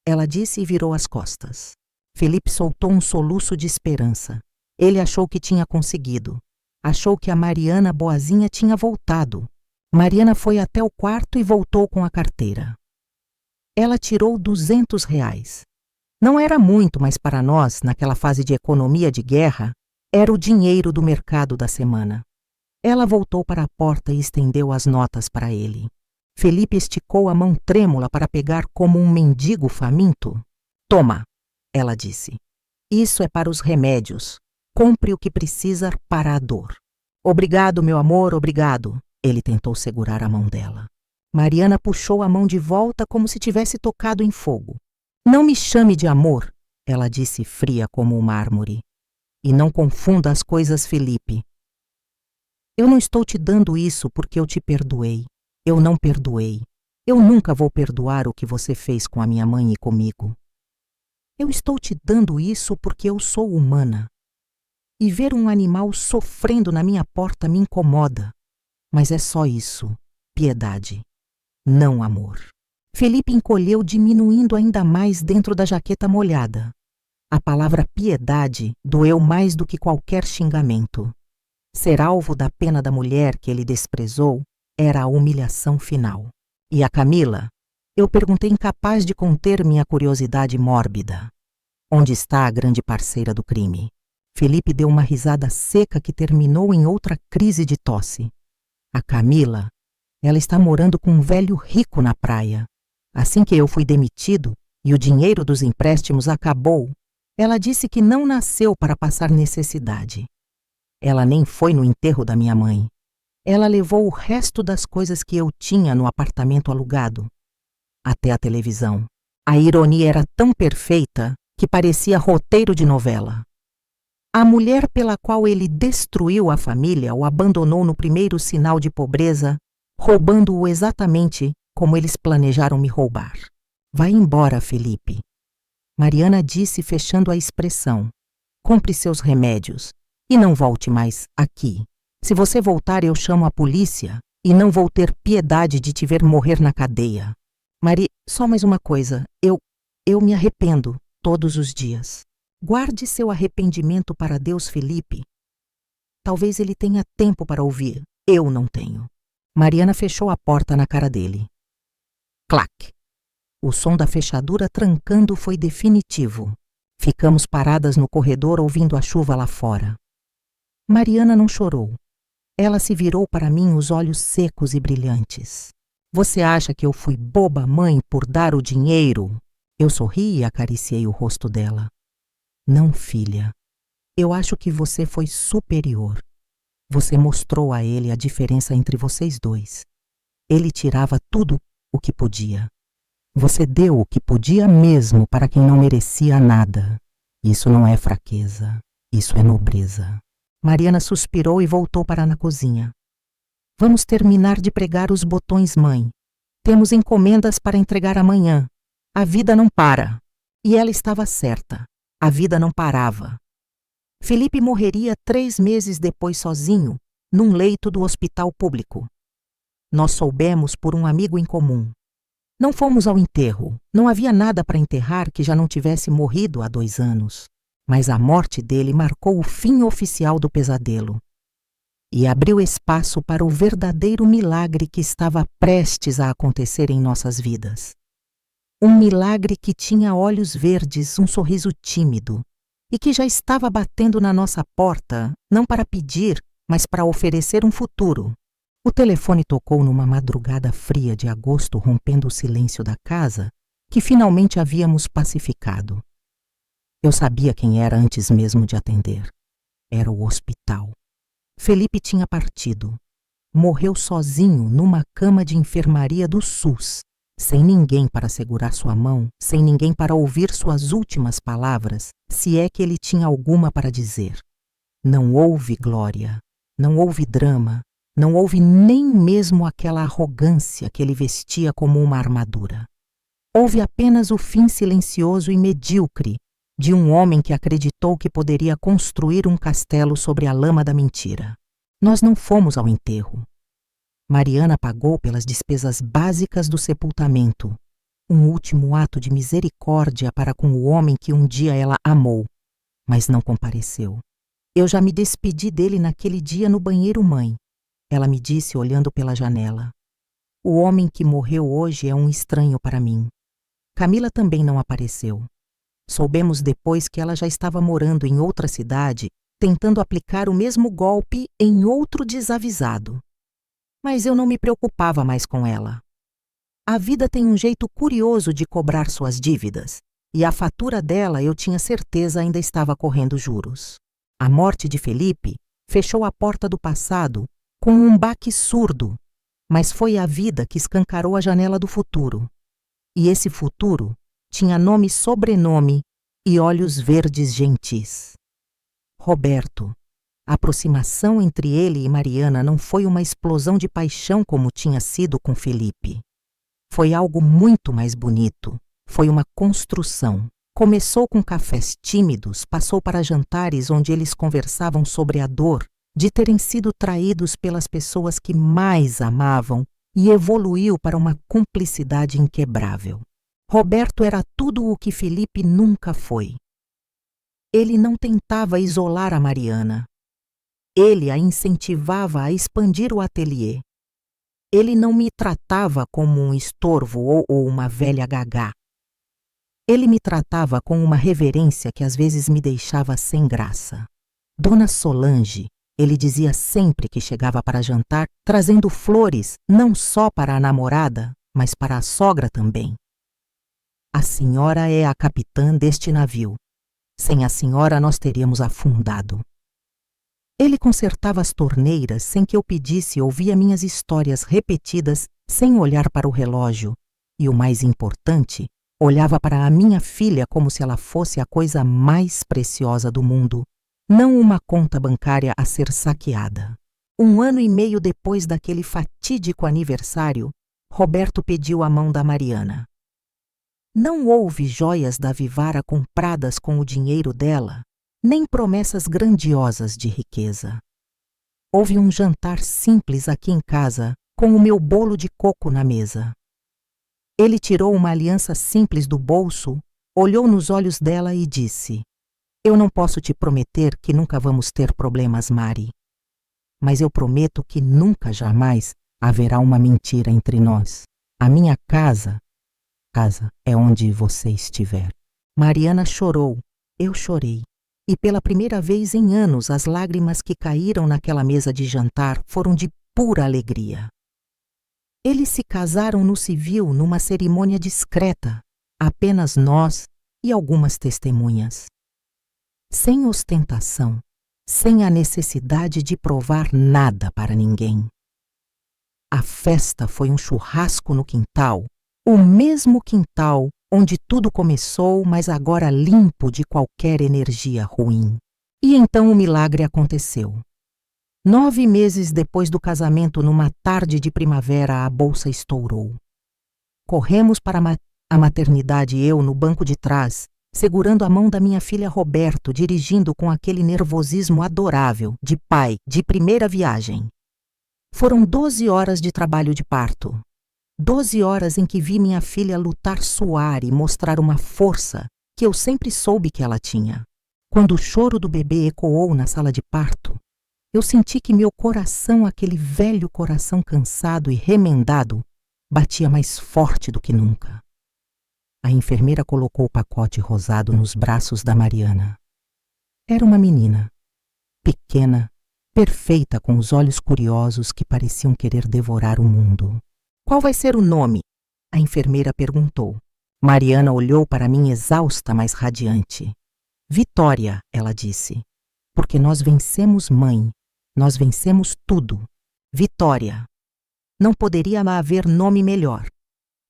ela disse e virou as costas. Felipe soltou um soluço de esperança. Ele achou que tinha conseguido. Achou que a Mariana boazinha tinha voltado. Mariana foi até o quarto e voltou com a carteira. Ela tirou R$200. Não era muito, mas para nós, naquela fase de economia de guerra, era o dinheiro do mercado da semana. Ela voltou para a porta e estendeu as notas para ele. Felipe esticou a mão trêmula para pegar como um mendigo faminto. Toma, ela disse. Isso é para os remédios. Compre o que precisa para a dor. Obrigado, meu amor, obrigado. Ele tentou segurar a mão dela. Mariana puxou a mão de volta como se tivesse tocado em fogo. Não me chame de amor, ela disse fria como o mármore. E não confunda as coisas, Felipe. Eu não estou te dando isso porque eu te perdoei. Eu não perdoei. Eu nunca vou perdoar o que você fez com a minha mãe e comigo. Eu estou te dando isso porque eu sou humana. E ver um animal sofrendo na minha porta me incomoda. Mas é só isso, piedade, não amor. Felipe encolheu, diminuindo ainda mais dentro da jaqueta molhada. A palavra piedade doeu mais do que qualquer xingamento. Ser alvo da pena da mulher que ele desprezou era a humilhação final. E a Camila? Eu perguntei, incapaz de conter minha curiosidade mórbida. Onde está a grande parceira do crime? Felipe deu uma risada seca que terminou em outra crise de tosse. A Camila, ela está morando com um velho rico na praia. Assim que eu fui demitido e o dinheiro dos empréstimos acabou, ela disse que não nasceu para passar necessidade. Ela nem foi no enterro da minha mãe. Ela levou o resto das coisas que eu tinha no apartamento alugado. Até a televisão. A ironia era tão perfeita que parecia roteiro de novela. A mulher pela qual ele destruiu a família o abandonou no primeiro sinal de pobreza, roubando-o exatamente como eles planejaram me roubar. Vai embora, Felipe. Mariana disse, fechando a expressão. Compre seus remédios e não volte mais aqui. Se você voltar, eu chamo a polícia e não vou ter piedade de te ver morrer na cadeia. Só mais uma coisa. Eu me arrependo todos os dias. Guarde seu arrependimento para Deus, Felipe. Talvez ele tenha tempo para ouvir. Eu não tenho. Mariana fechou a porta na cara dele. Clac! O som da fechadura trancando foi definitivo. Ficamos paradas no corredor ouvindo a chuva lá fora. Mariana não chorou. Ela se virou para mim, os olhos secos e brilhantes. Você acha que eu fui boba, mãe, por dar o dinheiro? Eu sorri e acariciei o rosto dela. Não, filha. Eu acho que você foi superior. Você mostrou a ele a diferença entre vocês dois. Ele tirava tudo o que podia. Você deu o que podia mesmo para quem não merecia nada. Isso não é fraqueza. Isso é nobreza. Mariana suspirou e voltou para na cozinha. Vamos terminar de pregar os botões, mãe. Temos encomendas para entregar amanhã. A vida não para. E ela estava certa. A vida não parava. Felipe morreria 3 meses depois sozinho, num leito do hospital público. Nós soubemos por um amigo em comum. Não fomos ao enterro. Não havia nada para enterrar que já não tivesse morrido há 2 anos. Mas a morte dele marcou o fim oficial do pesadelo. E abriu espaço para o verdadeiro milagre que estava prestes a acontecer em nossas vidas. Um milagre que tinha olhos verdes, um sorriso tímido, e que já estava batendo na nossa porta, não para pedir, mas para oferecer um futuro. O telefone tocou numa madrugada fria de agosto, rompendo o silêncio da casa, que finalmente havíamos pacificado. Eu sabia quem era antes mesmo de atender. Era o hospital. Felipe tinha partido. Morreu sozinho numa cama de enfermaria do SUS, sem ninguém para segurar sua mão, sem ninguém para ouvir suas últimas palavras, se é que ele tinha alguma para dizer. Não houve glória, não houve drama, não houve nem mesmo aquela arrogância que ele vestia como uma armadura. Houve apenas o fim silencioso e medíocre de um homem que acreditou que poderia construir um castelo sobre a lama da mentira. Nós não fomos ao enterro. Mariana pagou pelas despesas básicas do sepultamento, um último ato de misericórdia para com o homem que um dia ela amou, mas não compareceu. Eu já me despedi dele naquele dia no banheiro, mãe. Ela me disse olhando pela janela. O homem que morreu hoje é um estranho para mim. Camila também não apareceu. Soubemos depois que ela já estava morando em outra cidade, tentando aplicar o mesmo golpe em outro desavisado. Mas eu não me preocupava mais com ela. A vida tem um jeito curioso de cobrar suas dívidas, e a fatura dela, eu tinha certeza, ainda estava correndo juros. A morte de Felipe fechou a porta do passado com um baque surdo, Mas foi a vida que escancarou a janela do futuro. E esse futuro tinha nome e sobrenome e olhos verdes gentis. Roberto. A aproximação entre ele e Mariana não foi uma explosão de paixão como tinha sido com Felipe. Foi algo muito mais bonito. Foi uma construção. Começou com cafés tímidos, passou para jantares onde eles conversavam sobre a dor de terem sido traídos pelas pessoas que mais amavam e evoluiu para uma cumplicidade inquebrável. Roberto era tudo o que Felipe nunca foi. Ele não tentava isolar a Mariana. Ele a incentivava a expandir o ateliê. Ele não me tratava como um estorvo ou uma velha gagá. Ele me tratava com uma reverência que às vezes me deixava sem graça. Dona Solange, ele dizia sempre que chegava para jantar, trazendo flores não só para a namorada, mas para a sogra também. A senhora é a capitã deste navio. Sem a senhora nós teríamos afundado. Ele consertava as torneiras sem que eu pedisse e ouvia minhas histórias repetidas sem olhar para o relógio. E o mais importante, olhava para a minha filha como se ela fosse a coisa mais preciosa do mundo, não uma conta bancária a ser saqueada. 1 ano e meio depois daquele fatídico aniversário, Roberto pediu a mão da Mariana. Não houve joias da Vivara compradas com o dinheiro dela, nem promessas grandiosas de riqueza. Houve um jantar simples aqui em casa, com o meu bolo de coco na mesa. Ele tirou uma aliança simples do bolso, olhou nos olhos dela e disse: Eu não posso te prometer que nunca vamos ter problemas, Mari. Mas eu prometo que nunca jamais haverá uma mentira entre nós. A minha casa é onde você estiver. Mariana chorou, eu chorei. E pela primeira vez em anos as lágrimas que caíram naquela mesa de jantar foram de pura alegria. Eles se casaram no civil numa cerimônia discreta, apenas nós e algumas testemunhas. Sem ostentação, sem a necessidade de provar nada para ninguém. A festa foi um churrasco no quintal, o mesmo quintal onde tudo começou, mas agora limpo de qualquer energia ruim. E então o milagre aconteceu. 9 meses depois do casamento, numa tarde de primavera, a bolsa estourou. Corremos para a maternidade e eu no banco de trás, segurando a mão da minha filha Roberto, dirigindo com aquele nervosismo adorável de pai de primeira viagem. Foram 12 horas de trabalho de parto. 12 horas em que vi minha filha lutar, suar e mostrar uma força que eu sempre soube que ela tinha. Quando o choro do bebê ecoou na sala de parto, eu senti que meu coração, aquele velho coração cansado e remendado, batia mais forte do que nunca. A enfermeira colocou o pacote rosado nos braços da Mariana. Era uma menina, pequena, perfeita, com os olhos curiosos que pareciam querer devorar o mundo. Qual vai ser o nome? A enfermeira perguntou. Mariana olhou para mim exausta, mas radiante. Vitória, ela disse. Porque nós vencemos, mãe. Nós vencemos tudo. Vitória. Não poderia haver nome melhor.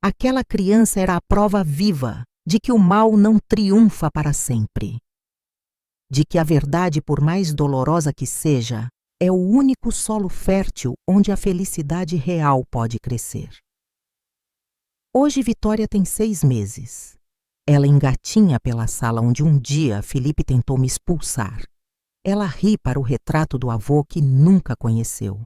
Aquela criança era a prova viva de que o mal não triunfa para sempre. De que a verdade, por mais dolorosa que seja, é o único solo fértil onde a felicidade real pode crescer. Hoje Vitória tem 6 meses. Ela engatinha pela sala onde um dia Felipe tentou me expulsar. Ela ri para o retrato do avô que nunca conheceu.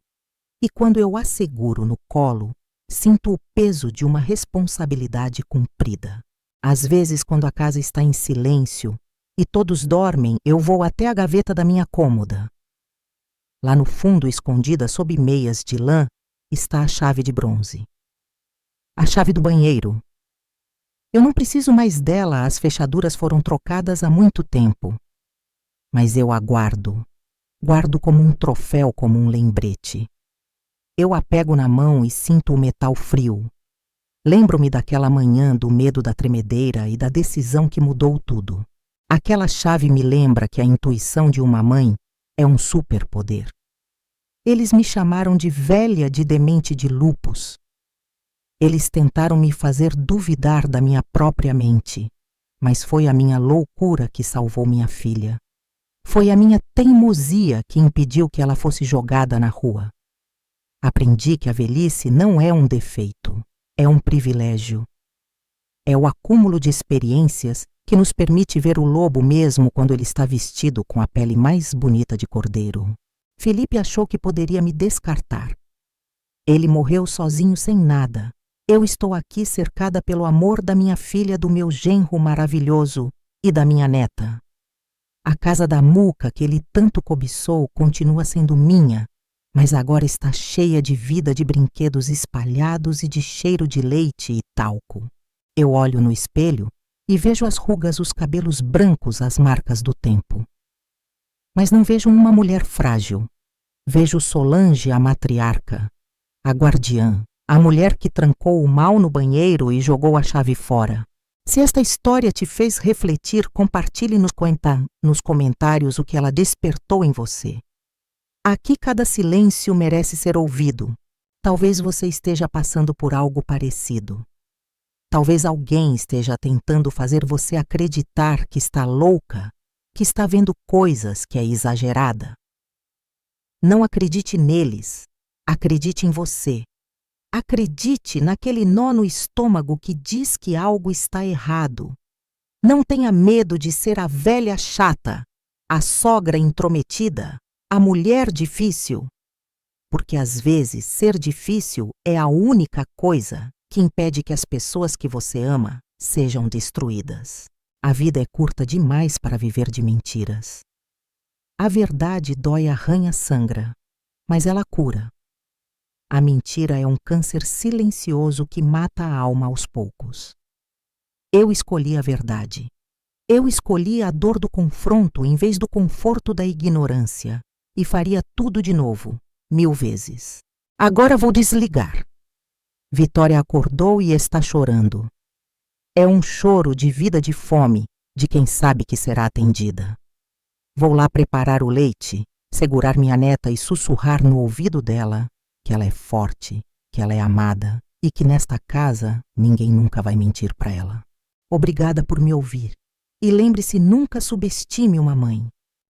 E quando eu a seguro no colo, sinto o peso de uma responsabilidade cumprida. Às vezes, quando a casa está em silêncio e todos dormem, eu vou até a gaveta da minha cômoda. Lá no fundo, escondida sob meias de lã, está a chave de bronze. A chave do banheiro. Eu não preciso mais dela, as fechaduras foram trocadas há muito tempo. Mas eu a guardo. Guardo como um troféu, como um lembrete. Eu a pego na mão e sinto o metal frio. Lembro-me daquela manhã, do medo da tremedeira e da decisão que mudou tudo. Aquela chave me lembra que a intuição de uma mãe é um superpoder. Eles me chamaram de velha de demente de lupus. Eles tentaram me fazer duvidar da minha própria mente, mas foi a minha loucura que salvou minha filha. Foi a minha teimosia que impediu que ela fosse jogada na rua. Aprendi que a velhice não é um defeito, é um privilégio. É o acúmulo de experiências que nos permite ver o lobo mesmo quando ele está vestido com a pele mais bonita de cordeiro. Felipe achou que poderia me descartar. Ele morreu sozinho sem nada. Eu estou aqui cercada pelo amor da minha filha, do meu genro maravilhoso e da minha neta. A casa da Muca que ele tanto cobiçou continua sendo minha, mas agora está cheia de vida, de brinquedos espalhados e de cheiro de leite e talco. Eu olho no espelho e vejo as rugas, os cabelos brancos, as marcas do tempo. Mas não vejo uma mulher frágil. Vejo Solange, a matriarca, a guardiã, a mulher que trancou o mal no banheiro e jogou a chave fora. Se esta história te fez refletir, compartilhe nos comentários o que ela despertou em você. Aqui cada silêncio merece ser ouvido. Talvez você esteja passando por algo parecido. Talvez alguém esteja tentando fazer você acreditar que está louca, que está vendo coisas, que é exagerada. Não acredite neles, acredite em você. Acredite naquele nó no estômago que diz que algo está errado. Não tenha medo de ser a velha chata, a sogra intrometida, a mulher difícil. Porque às vezes ser difícil é a única coisa que impede que as pessoas que você ama sejam destruídas. A vida é curta demais para viver de mentiras. A verdade dói, arranha, sangra, mas ela cura. A mentira é um câncer silencioso que mata a alma aos poucos. Eu escolhi a verdade. Eu escolhi a dor do confronto em vez do conforto da ignorância e faria tudo de novo, 1000 vezes. Agora vou desligar. Vitória acordou e está chorando. É um choro de vida de fome, de quem sabe que será atendida. Vou lá preparar o leite, segurar minha neta e sussurrar no ouvido dela que ela é forte, que ela é amada e que nesta casa ninguém nunca vai mentir para ela. Obrigada por me ouvir. E lembre-se, nunca subestime uma mãe.